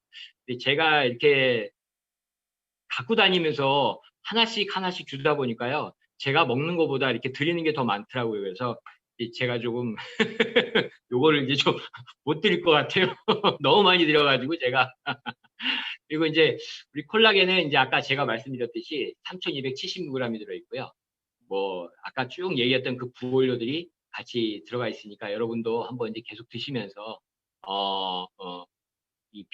S1: 근데 제가 이렇게 갖고 다니면서 하나씩 주다 보니까요. 제가 먹는 것보다 이렇게 드리는 게 더 많더라고요. 그래서 제가 조금 요거를 이제 좀 못 드릴 것 같아요. 너무 많이 드려가지고 제가. 그리고 이제 우리 콜라겐은 이제 아까 제가 말씀드렸듯이 3270mg이 들어있고요. 뭐 아까 쭉 얘기했던 그 부원료들이 같이 들어가 있으니까 여러분도 한번 이제 계속 드시면서 이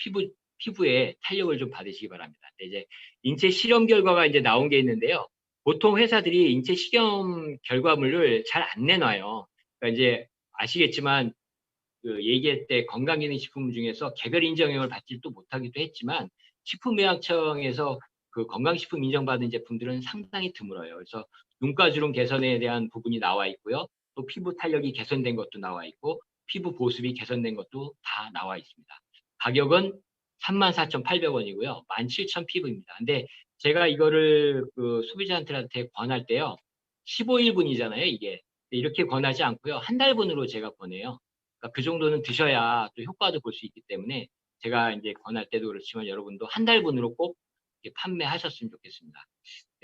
S1: 피부에 탄력을 좀 받으시기 바랍니다. 이제 인체 실험 결과가 이제 나온 게 있는데요. 보통 회사들이 인체 실험 결과물을 잘 안 내놔요. 그러니까 이제 아시겠지만 그 얘기할 때 건강기능식품 중에서 개별 인정형을 받지도 못하기도 했지만 식품의약청에서 그 건강식품 인정받은 제품들은 상당히 드물어요. 그래서 눈가주름 개선에 대한 부분이 나와 있고요. 또 피부 탄력이 개선된 것도 나와 있고 피부 보습이 개선된 것도 다 나와 있습니다. 가격은 34,800원이고요. 17,000 피부입니다. 근데 제가 이거를 그 소비자한테 권할 때요. 15일분이잖아요, 이게. 이렇게 권하지 않고요. 한 달분으로 제가 권해요. 그러니까 그 정도는 드셔야 또 효과도 볼 수 있기 때문에 제가 이제 권할 때도 그렇지만 여러분도 한 달분으로 꼭 판매하셨으면 좋겠습니다.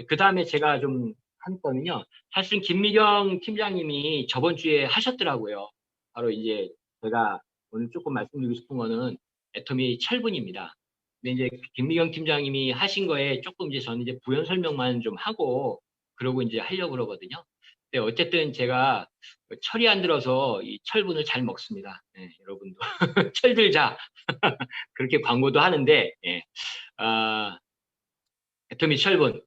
S1: 그 다음에 제가 좀 한 거는요. 사실 김미경 팀장님이 저번 주에 하셨더라고요. 바로 이제 제가 오늘 조금 말씀드리고 싶은 거는 애터미 철분입니다. 근데 이제 김미경 팀장님이 하신 거에 조금 이제 저는 이제 부연 설명만 좀 하고 그러고 이제 하려고 그러거든요. 근데 어쨌든 제가 철이 안 들어서 이 철분을 잘 먹습니다. 예, 여러분도 철들자 그렇게 광고도 하는데 예. 아, 애터미 철분.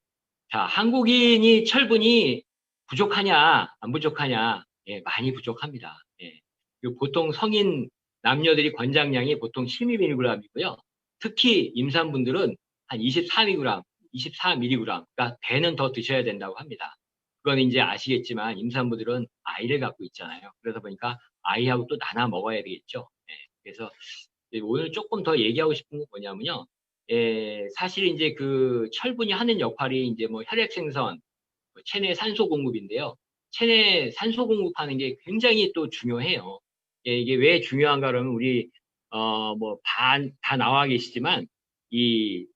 S1: 자, 한국인이 철분이 부족하냐, 안 부족하냐? 예, 많이 부족합니다. 예. 그리고 보통 성인 남녀들이 권장량이 보통 12mg이고요. 특히 임산분들은 한 24mg, 24mg, 그러니까 배는 더 드셔야 된다고 합니다. 그건 이제 아시겠지만 임산부들은 아이를 갖고 있잖아요. 그러다 보니까 아이하고 또 나눠 먹어야 되겠죠. 예. 그래서 오늘 조금 더 얘기하고 싶은 건 뭐냐면요. 예, 사실 이제 그 철분이 하는 역할이 이제 뭐 혈액 생선, 뭐 체내 산소 공급인데요. 체내 산소 공급하는 게 굉장히 또 중요해요. 예, 이게 왜 중요한가 그러면 우리 뭐 다 나와 계시지만 이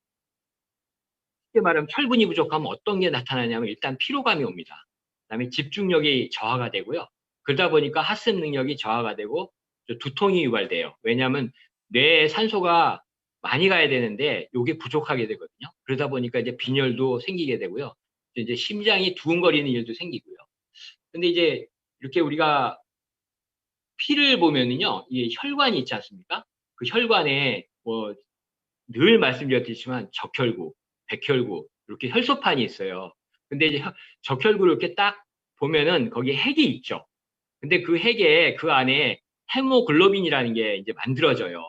S1: 쉽게 말하면 철분이 부족하면 어떤 게 나타나냐면 일단 피로감이 옵니다. 그다음에 집중력이 저하가 되고요. 그러다 보니까 학습 능력이 저하가 되고 두통이 유발돼요. 왜냐하면 뇌에 산소가 많이 가야 되는데 이게 부족하게 되거든요. 그러다 보니까 이제 빈혈도 생기게 되고요. 이제 심장이 두근거리는 일도 생기고요. 근데 이제 이렇게 우리가 피를 보면은요, 이 혈관이 있지 않습니까? 그 혈관에 뭐 늘 말씀드렸지만 적혈구, 백혈구 이렇게 혈소판이 있어요. 근데 이제 적혈구를 이렇게 딱 보면은 거기에 핵이 있죠. 근데 그 핵에 그 안에 헤모글로빈이라는 게 이제 만들어져요.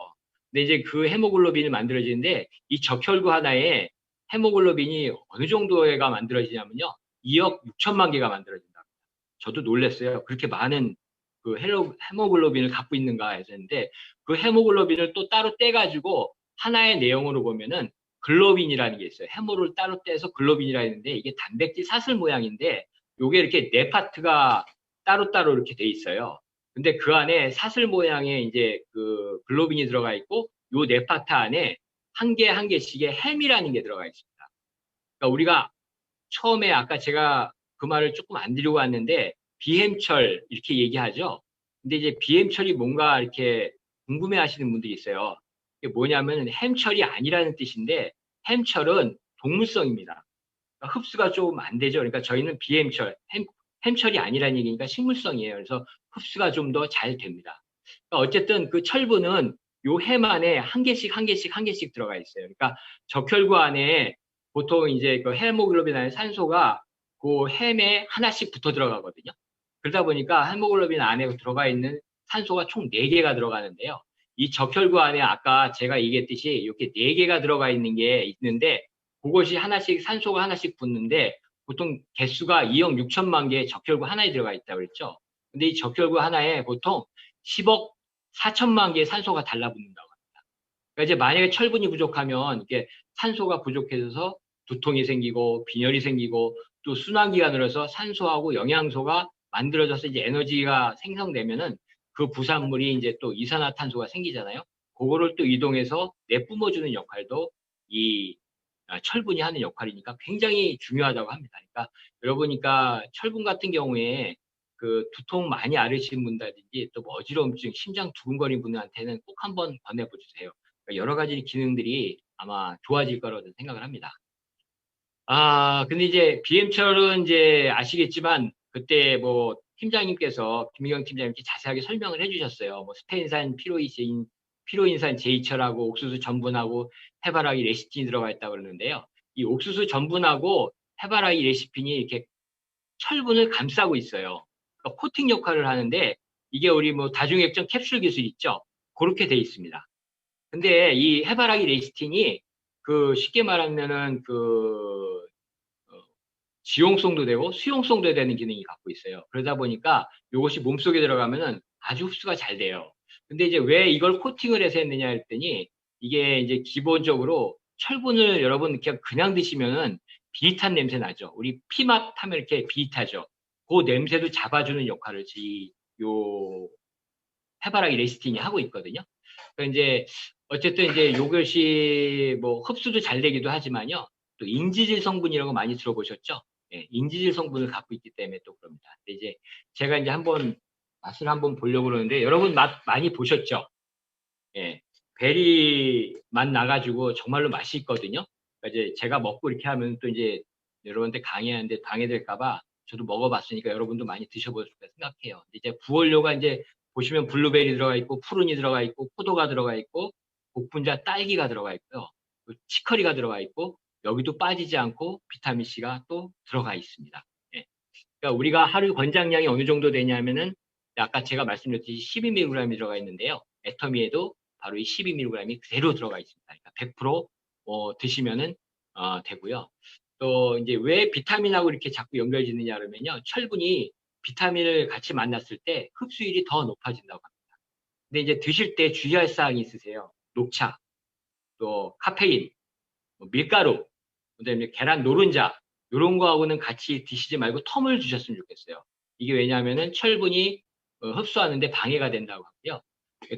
S1: 근데 이제 그 헤모글로빈이 만들어지는데 이 적혈구 하나에 헤모글로빈이 어느 정도가 만들어지냐면요. 2억 6천만 개가 만들어진다. 저도 놀랐어요. 그렇게 많은 그 헤모글로빈을 갖고 있는가 했는데 그 헤모글로빈을 또 따로 떼가지고 하나의 내용으로 보면은 글로빈이라는 게 있어요. 헤모를 따로 떼서 글로빈이라 했는데 이게 단백질 사슬 모양인데 요게 이렇게 네 파트가 따로따로 이렇게 돼 있어요. 근데 그 안에 사슬 모양의 이제 그 글로빈이 들어가 있고 요 네 파트 안에 한 개 한 개씩의 햄이라는 게 들어가 있습니다. 그러니까 우리가 처음에 아까 제가 그 말을 조금 안 드리고 왔는데 비햄철 이렇게 얘기하죠. 근데 이제 비햄철이 뭔가 이렇게 궁금해 하시는 분들이 있어요. 이게 뭐냐면 햄철이 아니라는 뜻인데 햄철은 동물성입니다. 그러니까 흡수가 조금 안 되죠. 그러니까 저희는 비햄철, 햄철이 아니라는 얘기니까 식물성이에요. 그래서 흡수가 좀 더 잘 됩니다. 그러니까 어쨌든 그 철분은 요 햄 안에 한 개씩 한 개씩 한 개씩 들어가 있어요. 그러니까 적혈구 안에 보통 이제 그 헤모글로빈 안에 산소가 그 햄에 하나씩 붙어 들어가거든요. 그러다 보니까 헤모글로빈 안에 들어가 있는 산소가 총 4개가 들어가는데요. 이 적혈구 안에 아까 제가 얘기했듯이 이렇게 4개가 들어가 있는 게 있는데 그것이 하나씩 산소가 하나씩 붙는데 보통 개수가 2억 6천만 개의 적혈구 하나에 들어가 있다고 그랬죠. 근데 이 적혈구 하나에 보통 10억 4천만 개의 산소가 달라붙는다고 합니다. 그러니까 이제 만약에 철분이 부족하면 이게 산소가 부족해져서 두통이 생기고 빈혈이 생기고 또 순환기가 늘어서 산소하고 영양소가 만들어져서 이제 에너지가 생성되면은 그 부산물이 이제 또 이산화탄소가 생기잖아요. 그거를 또 이동해서 내뿜어주는 역할도 이 철분이 하는 역할이니까 굉장히 중요하다고 합니다. 그러니까 여러분이니까 철분 같은 경우에 그 두통 많이 앓으신 분들든지 또뭐 어지러움증, 심장 두근거리는 분들한테는 꼭 한번 권해보주세요. 그러니까 여러 가지 기능들이 아마 좋아질 거라고 생각을 합니다. 아, 근데 이제 BM철은 이제 아시겠지만 그때 뭐 팀장님께서 김미경 팀장님께 자세하게 설명을 해주셨어요. 뭐 스페인산 피로인산 제이철하고 옥수수 전분하고 해바라기 레시틴이 들어가 있다고 그러는데요. 이 옥수수 전분하고 해바라기 레시핀이 이렇게 철분을 감싸고 있어요. 그러니까 코팅 역할을 하는데 이게 우리 뭐 다중액정 캡슐 기술 있죠? 그렇게 돼 있습니다. 근데 이 해바라기 레시틴이 그 쉽게 말하면은 그 지용성도 되고 수용성도 되는 기능이 갖고 있어요. 그러다 보니까 이것이 몸속에 들어가면은 아주 흡수가 잘 돼요. 근데 이제 왜 이걸 코팅을 해서 했느냐 했더니 이게 이제 기본적으로 철분을 여러분 그냥 드시면은 비릿한 냄새 나죠. 우리 피맛 하면 이렇게 비릿하죠. 그 냄새도 잡아주는 역할을 요 해바라기 레시틴이 하고 있거든요. 그러니까 이제 어쨌든 이제 요것이 뭐 흡수도 잘 되기도 하지만요. 또 인지질 성분이라고 많이 들어보셨죠? 예, 인지질 성분을 갖고 있기 때문에 또 그럽니다. 근데 이제 제가 이제 한번 맛을 한번 보려고 그러는데 여러분 맛 많이 보셨죠? 예, 베리 맛 나가지고 정말로 맛이 있거든요. 그러니까 이제 제가 먹고 이렇게 하면 또 이제 여러분한테 강의하는데 방해될까봐 저도 먹어봤으니까 여러분도 많이 드셔보실까 생각해요. 이제 부원료가 이제 보시면 블루베리 들어가 있고 푸른이 들어가 있고 포도가 들어가 있고 복분자 딸기가 들어가 있고요. 또 치커리가 들어가 있고 여기도 빠지지 않고 비타민 C가 또 들어가 있습니다. 예. 그러니까 우리가 하루 권장량이 어느 정도 되냐면은 아까 제가 말씀드렸듯이 12mg이 들어가 있는데요. 애터미에도 바로 이 12mg이 그대로 들어가 있습니다. 그러니까 100% 드시면은 되고요. 또 이제 왜 비타민하고 이렇게 자꾸 연결짓느냐 그러면요. 철분이 비타민을 같이 만났을 때 흡수율이 더 높아진다고 합니다. 근데 이제 드실 때 주의할 사항이 있으세요. 녹차, 또 카페인, 밀가루, 그다음에 계란 노른자 이런 거하고는 같이 드시지 말고 텀을 주셨으면 좋겠어요. 이게 왜냐하면은 철분이 흡수하는데 방해가 된다고 하고요.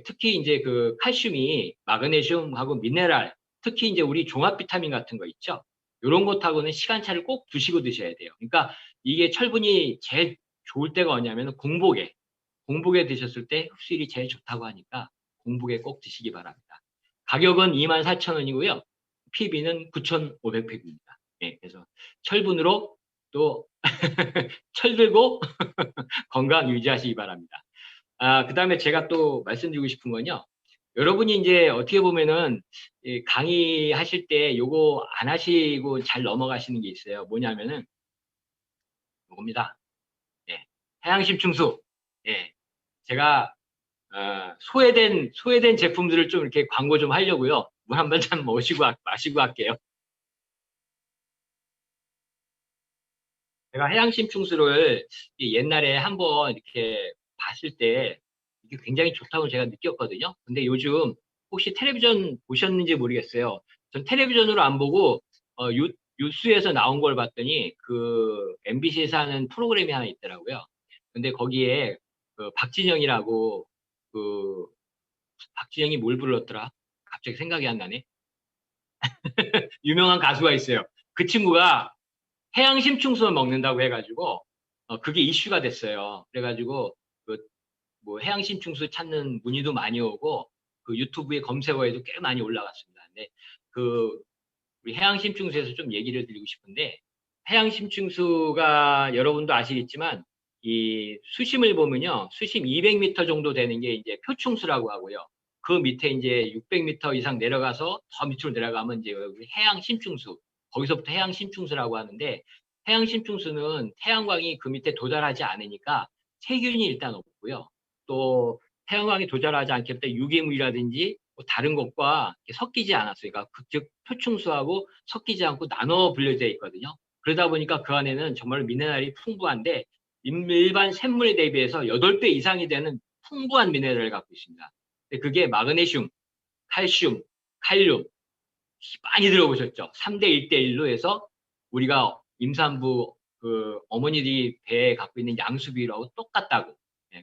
S1: 특히 이제 그 칼슘이 마그네슘하고 미네랄, 특히 이제 우리 종합 비타민 같은 거 있죠. 이런 것하고는 시간차를 꼭 두시고 드셔야 돼요. 그러니까 이게 철분이 제일 좋을 때가 뭐냐면 공복에 드셨을 때 흡수율이 제일 좋다고 하니까 공복에 꼭 드시기 바랍니다. 가격은 24,000원이고요. PB는 9,500팩입니다. 예, 그래서 철분으로 또 철들고 건강 유지하시기 바랍니다. 그 다음에 제가 또 말씀드리고 싶은 건요. 여러분이 이제 어떻게 보면은 강의하실 때 요거 안 하시고 잘 넘어가시는 게 있어요. 뭐냐면은 요겁니다. 예, 해양심충수. 예, 제가 소외된 제품들을 좀 이렇게 광고 좀 하려고요. 물 한 번 참 마시고 할게요. 제가 해양심충수를 옛날에 한번 이렇게 봤을 때 이게 굉장히 좋다고 제가 느꼈거든요. 근데 요즘 혹시 텔레비전 보셨는지 모르겠어요. 전 텔레비전으로 안 보고 뉴스에서 나온 걸 봤더니 그 MBC에서 하는 프로그램이 하나 있더라고요. 근데 거기에 그 그 박진영이 뭘 불렀더라? 갑자기 생각이 안 나네. 유명한 가수가 있어요. 그 친구가 해양 심충수를 먹는다고 해가지고 그게 이슈가 됐어요. 그래가지고 그 뭐 해양 심충수 찾는 문의도 많이 오고 그 유튜브에 검색어에도 꽤 많이 올라갔습니다. 근데 그 우리 해양 심충수에서 좀 얘기를 드리고 싶은데 해양 심충수가 여러분도 아시겠지만 이 수심을 보면요. 수심 200m 정도 되는 게 이제 표충수라고 하고요. 그 밑에 이제 600m 이상 내려가서 더 밑으로 내려가면 이제 해양 심충수. 거기서부터 해양 심충수라고 하는데 해양 심충수는 태양광이 그 밑에 도달하지 않으니까 세균이 일단 없고요. 또 태양광이 도달하지 않기 때문에 유기물이라든지 뭐 다른 것과 섞이지 않았어요. 그러니까 즉 표충수하고 섞이지 않고 나눠 분류되어 있거든요. 그러다 보니까 그 안에는 정말 미네랄이 풍부한데 일반 샘물에 대비해서 8배 이상이 되는 풍부한 미네랄을 갖고 있습니다. 그게 마그네슘, 칼슘, 칼륨 많이 들어보셨죠? 3대 1대1로 해서 우리가 임산부 그 어머니들이 배에 갖고 있는 양수비라고 똑같다고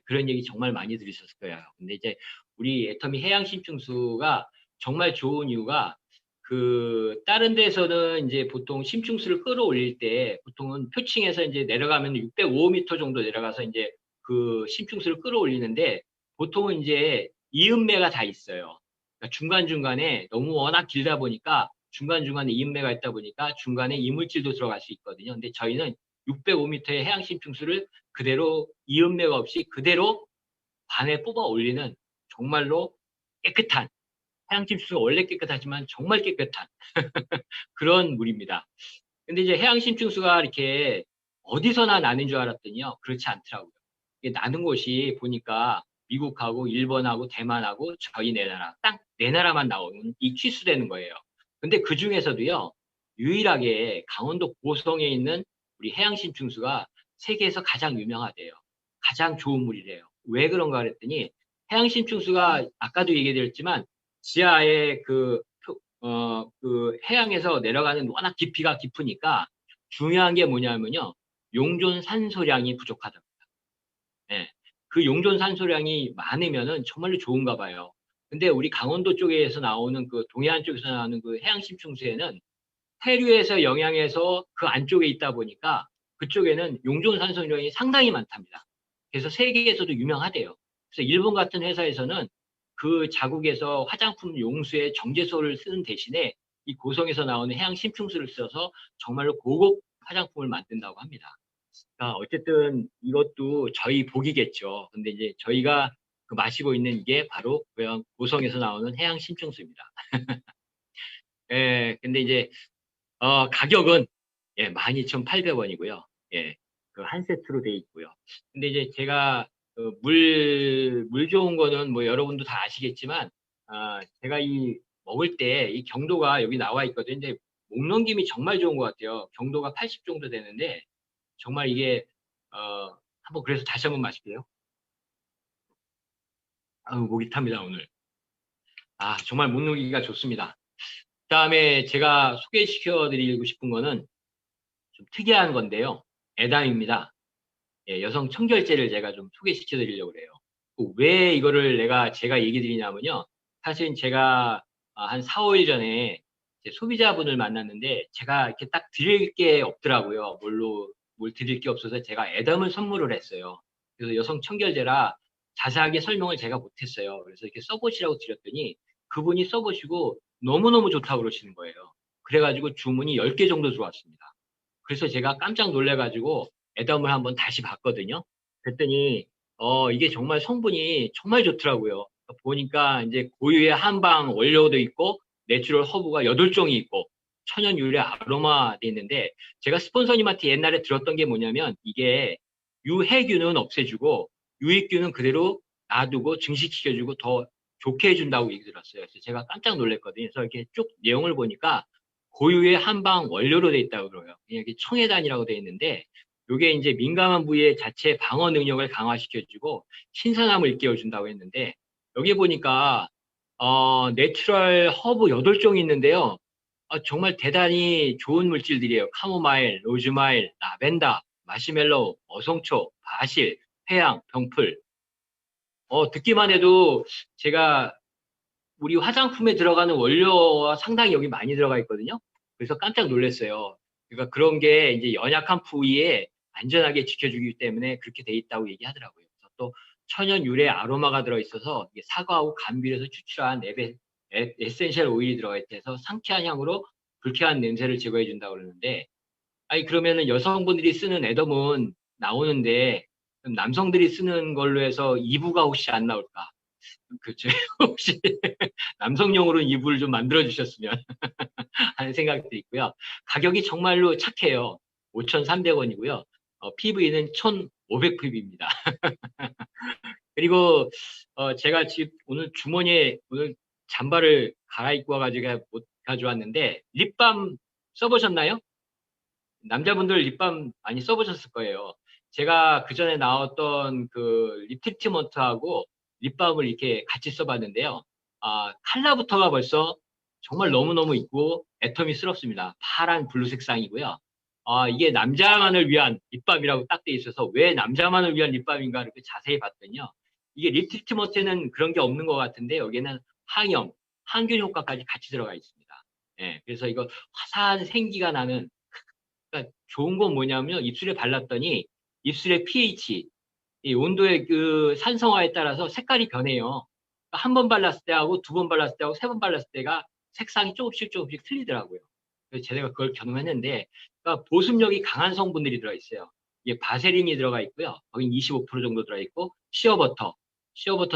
S1: 그런 얘기 정말 많이 들으셨을 거예요. 근데 이제 우리 애터미 해양심충수가 정말 좋은 이유가 그 다른 데서는 이제 보통 심충수를 끌어올릴 때 보통은 표층에서 이제 내려가면 605m 정도 내려가서 이제 그 심충수를 끌어올리는데 보통은 이제 이음매가 다 있어요. 그러니까 중간중간에 너무 워낙 길다 보니까 중간중간에 이음매가 있다 보니까 중간에 이물질도 들어갈 수 있거든요. 근데 저희는 605m의 해양심충수를 그대로 이음매가 없이 그대로 반에 뽑아 올리는 정말로 깨끗한 해양심충수가 원래 깨끗하지만 정말 깨끗한 그런 물입니다. 근데 이제 해양심충수가 이렇게 어디서나 나는 줄 알았더니요. 그렇지 않더라고요. 이게 나는 곳이 보니까 미국하고 일본하고 대만하고 저희 네 나라, 딱 네 나라만 나오는 이 취수되는 거예요. 근데 그 중에서도요. 유일하게 강원도 고성에 있는 우리 해양심충수가 세계에서 가장 유명하대요. 가장 좋은 물이래요. 왜 그런가 그랬더니 해양심충수가 아까도 얘기드렸지만 지하에 그 해양에서 내려가는 워낙 깊이가 깊으니까 중요한 게 뭐냐면요. 용존 산소량이 부족하답니다. 예. 그 용존 산소량이 많으면은 정말로 좋은가 봐요. 근데 우리 강원도 쪽에서 나오는 그 동해안 쪽에서 나오는 그 해양 심층수에는 해류에서 영향해서 그 안쪽에 있다 보니까 그쪽에는 용존산성이론이 상당히 많답니다. 그래서 세계에서도 유명하대요. 그래서 일본 같은 회사에서는 그 자국에서 화장품 용수에 정제소를 쓰는 대신에 이 고성에서 나오는 해양 심층수를 써서 정말로 고급 화장품을 만든다고 합니다. 어쨌든 이것도 저희 복이겠죠. 근데 이제 저희가 그 마시고 있는 게 바로 고성에서 나오는 해양 심층수입니다. 예, 근데 이제 가격은 예, 12,800원이고요. 예, 그 한 세트로 돼 있고요. 근데 이제 제가 물 좋은 거는 뭐 여러분도 다 아시겠지만, 제가 이 먹을 때 이 경도가 여기 나와 있거든요. 근데 목 넘김이 정말 좋은 것 같아요. 경도가 80 정도 되는데, 정말 이게, 한번 그래서 다시 한번 마실게요. 아우, 목이 탑니다, 오늘. 정말 목 넘기기가 좋습니다. 그다음에 제가 소개시켜 드리고 싶은 거는 좀 특이한 건데요. 에담입니다. 예, 여성 청결제를 제가 좀 소개시켜 드리려고 그래요. 왜 이거를 제가 얘기 드리냐면요. 사실 제가 한 4, 5일 전에 이제 소비자분을 만났는데 제가 이렇게 딱 드릴 게 없더라고요. 뭘 드릴 게 없어서 제가 에담을 선물을 했어요. 그래서 여성 청결제라 자세하게 설명을 제가 못했어요. 그래서 이렇게 써보시라고 드렸더니 그분이 써보시고 너무너무 좋다고 그러시는 거예요. 그래가지고 주문이 10개 정도 들어왔습니다. 그래서 제가 깜짝 놀래가지고 애덤을 한번 다시 봤거든요. 그랬더니, 이게 정말 성분이 정말 좋더라고요. 보니까 이제 고유의 한방 원료도 있고, 내추럴 허브가 8종이 있고, 천연 유래 아로마 돼 있는데, 제가 스폰서님한테 옛날에 들었던 게 뭐냐면, 이게 유해균은 없애주고, 유익균은 그대로 놔두고 증식시켜주고 더 좋게 해준다고 얘기 들었어요. 그래서 제가 깜짝 놀랐거든요. 그래서 이렇게 쭉 내용을 보니까, 고유의 한방 원료로 돼 있다고 그래요. 이게 청해단이라고 돼 있는데, 이게 이제 민감한 부위의 자체 방어 능력을 강화시켜주고 신선함을 일깨워준다고 했는데, 여기 보니까 내추럴 허브 8종이 있는데요. 정말 대단히 좋은 물질들이에요. 카모마일, 로즈마일, 라벤더, 마시멜로우, 어성초, 바실, 회양, 병풀. 듣기만 해도 제가 우리 화장품에 들어가는 원료와 상당히 여기 많이 들어가 있거든요. 그래서 깜짝 놀랐어요. 그러니까 그런 게 이제 연약한 부위에 안전하게 지켜주기 때문에 그렇게 돼 있다고 얘기하더라고요. 그래서 또 천연 유래 아로마가 들어있어서 이게 사과하고 감귤에서 추출한 에센셜 오일이 들어가 있대서 상쾌한 향으로 불쾌한 냄새를 제거해 준다고 그러는데, 아니 그러면은 여성분들이 쓰는 애덤은 나오는데 그럼 남성들이 쓰는 걸로 해서 이부가 혹시 안 나올까? 그렇죠. 혹시 남성용으로 이불 좀 만들어 주셨으면 하는 생각도 있고요. 가격이 정말로 착해요. 5,300원이고요. PV는 1,500PV입니다. 그리고 제가 지금 오늘 주머니에 오늘 잠바를 갈아입고 와가지고 못 가져왔는데 립밤 써보셨나요? 남자분들 립밤 많이 써보셨을 거예요. 제가 그 전에 나왔던 그 립 트리트먼트하고 립밤을 이렇게 같이 써봤는데요. 컬러부터가 벌써 정말 너무너무 있고 애터미스럽습니다. 파란 블루 색상이고요. 이게 남자만을 위한 립밤이라고 딱 돼 있어서 왜 남자만을 위한 립밤인가 이렇게 자세히 봤더니요. 이게 립 트리트먼트는 그런 게 없는 것 같은데 여기에는 항염, 항균 효과까지 같이 들어가 있습니다. 예, 그래서 이거 화사한 생기가 나는 그러니까 좋은 건 뭐냐면 입술에 발랐더니 입술의 pH, 이 온도의 그 산성화에 따라서 색깔이 변해요. 한 번 발랐을 때하고 2번 발랐을 때하고 3번 발랐을 때가 색상이 조금씩 조금씩 틀리더라고요. 그래서 제가 그걸 경험했는데, 그러니까 보습력이 강한 성분들이 들어있어요. 이게 바세린이 들어가 있고요. 거긴 25% 정도 들어있고, 시어버터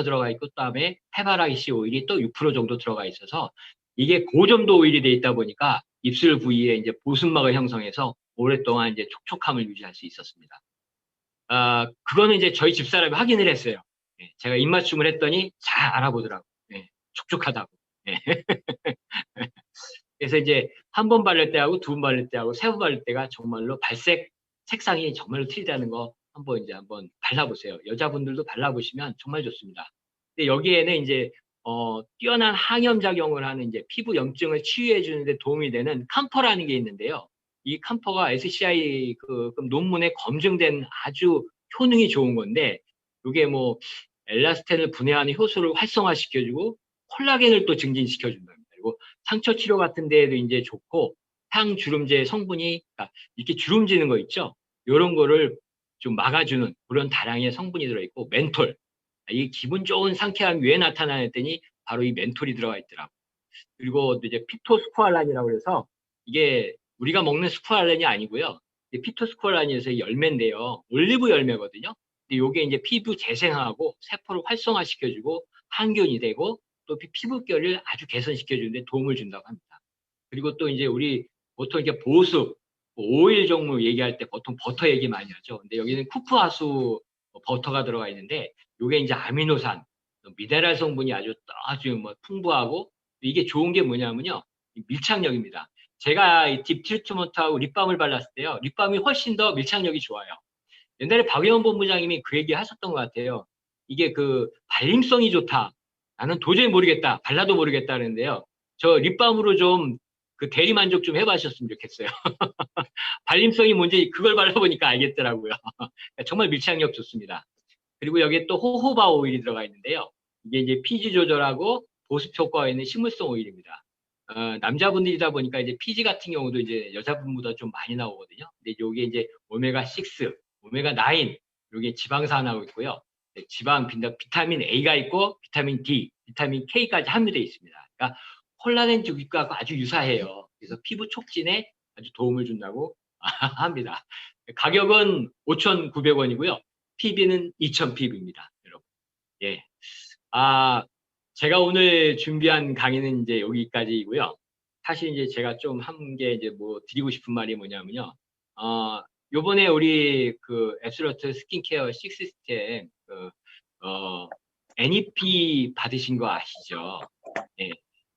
S1: 들어가 있고, 그다음에 페바라이시 오일이 또 6% 정도 들어가 있어서 이게 고점도 오일이 돼 있다 보니까 입술 부위에 이제 보습막을 형성해서 오랫동안 이제 촉촉함을 유지할 수 있었습니다. 그거는 이제 저희 집사람이 확인을 했어요. 예, 제가 입맞춤을 했더니 잘 알아보더라고요. 예, 촉촉하다고. 예. 그래서 이제 한 번 바를 때하고 2번 바를 때하고 3번 바를 때가 정말로 발색 색상이 정말로 틀리다는 거 한번 발라보세요. 여자분들도 발라보시면 정말 좋습니다. 근데 여기에는 이제 뛰어난 항염 작용을 하는 이제 피부 염증을 치유해 주는데 도움이 되는 캄퍼라는 게 있는데요. 이 캄퍼가 SCI 그 논문에 검증된 아주 효능이 좋은 건데, 이게 뭐 엘라스틴을 분해하는 효소를 활성화시켜주고 콜라겐을 또 증진시켜준다. 그리고 상처 치료 같은 데에도 이제 좋고, 항주름제 성분이, 그러니까 이렇게 주름지는 거 있죠? 이런 거를 좀 막아주는 그런 다량의 성분이 들어있고, 멘톨. 이 기분 좋은 상쾌함이 왜 나타나냐더니 바로 이 멘톨이 들어가 있더라고. 그리고 또 이제 피토스코알란이라고 해서 이게 우리가 먹는 스코알란이 아니고요. 피토스코알란에서 열매인데요. 올리브 열매거든요. 근데 요게 이제 피부 재생하고 세포를 활성화시켜주고 항균이 되고 또 피부결을 아주 개선시켜주는데 도움을 준다고 합니다. 그리고 또 이제 우리 보통 이렇게 보습, 뭐 오일 종류 얘기할 때 보통 버터 얘기 많이 하죠. 근데 여기는 쿠프화수 버터가 들어가 있는데 요게 이제 아미노산, 미네랄 성분이 아주 뭐 풍부하고 이게 좋은 게 뭐냐면요. 밀착력입니다. 제가 이 딥 트리트먼트하고 립밤을 발랐을 때요. 립밤이 훨씬 더 밀착력이 좋아요. 옛날에 박영원 본부장님이 그 얘기 하셨던 것 같아요. 이게 그 발림성이 좋다. 나는 도저히 모르겠다. 발라도 모르겠다 그랬는데요. 저 립밤으로 좀 그 대리 만족 좀 해봐셨으면 좋겠어요. 발림성이 뭔지 그걸 발라보니까 알겠더라고요. 정말 밀착력 좋습니다. 그리고 여기에 또 호호바 오일이 들어가 있는데요. 이게 이제 피지 조절하고 보습 효과가 있는 식물성 오일입니다. 남자분들이다 보니까 이제 피지 같은 경우도 이제 여자분보다 좀 많이 나오거든요. 근데 요게 이제 오메가6, 오메가9, 요게 지방산하고 있고요. 네, 비타민 A가 있고, 비타민 D, 비타민 K까지 함유되어 있습니다. 그러니까 콜라겐 주기과 아주 유사해요. 그래서 피부 촉진에 아주 도움을 준다고 합니다. 가격은 5,900원이고요. PB는 2,000 PB입니다, 여러분. 예. 아, 제가 오늘 준비한 강의는 이제 여기까지이고요. 사실 이제 제가 좀 한 게 이제 뭐 드리고 싶은 말이 뭐냐면요. 요번에 우리 그 앱솔루트 스킨케어 6 시스템, NEP 받으신 거 아시죠? 예.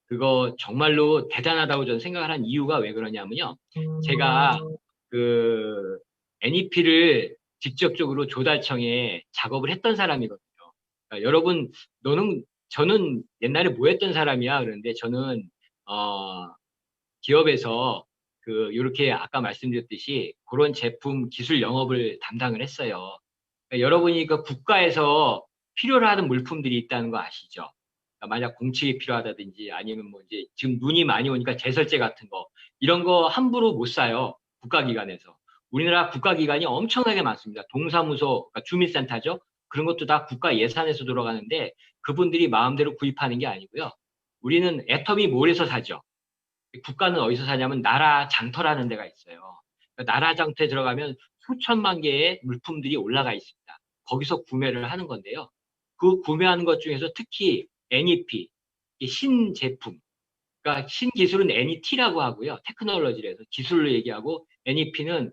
S1: 그거 정말로 대단하다고 저는 생각을 한 이유가 왜 그러냐면요. 제가 그 NEP를 직접적으로 조달청에 작업을 했던 사람이거든요. 그러니까 여러분, 저는 옛날에 뭐 했던 사람이야. 그런데 저는, 기업에서 요렇게 아까 말씀드렸듯이 그런 제품 기술 영업을 담당을 했어요. 그러니까 여러분이 그 국가에서 필요로 하는 물품들이 있다는 거 아시죠? 그러니까 만약 공책이 필요하다든지 아니면 뭐 이제 지금 눈이 많이 오니까 제설제 같은 거 이런 거 함부로 못 사요. 국가기관에서. 우리나라 국가기관이 엄청나게 많습니다. 동사무소, 그러니까 주민센터죠. 그런 것도 다 국가 예산에서 들어가는데 그분들이 마음대로 구입하는 게 아니고요. 우리는 애터미 몰에서 사죠. 국가는 어디서 사냐면 나라 장터라는 데가 있어요. 그러니까 나라 장터에 들어가면 수천만 개의 물품들이 올라가 있습니다. 거기서 구매를 하는 건데요. 그 구매하는 것 중에서 특히 NEP, 신제품, 그러니까 신기술은 NET라고 하고요. 테크놀로지에서 기술로 얘기하고 NEP는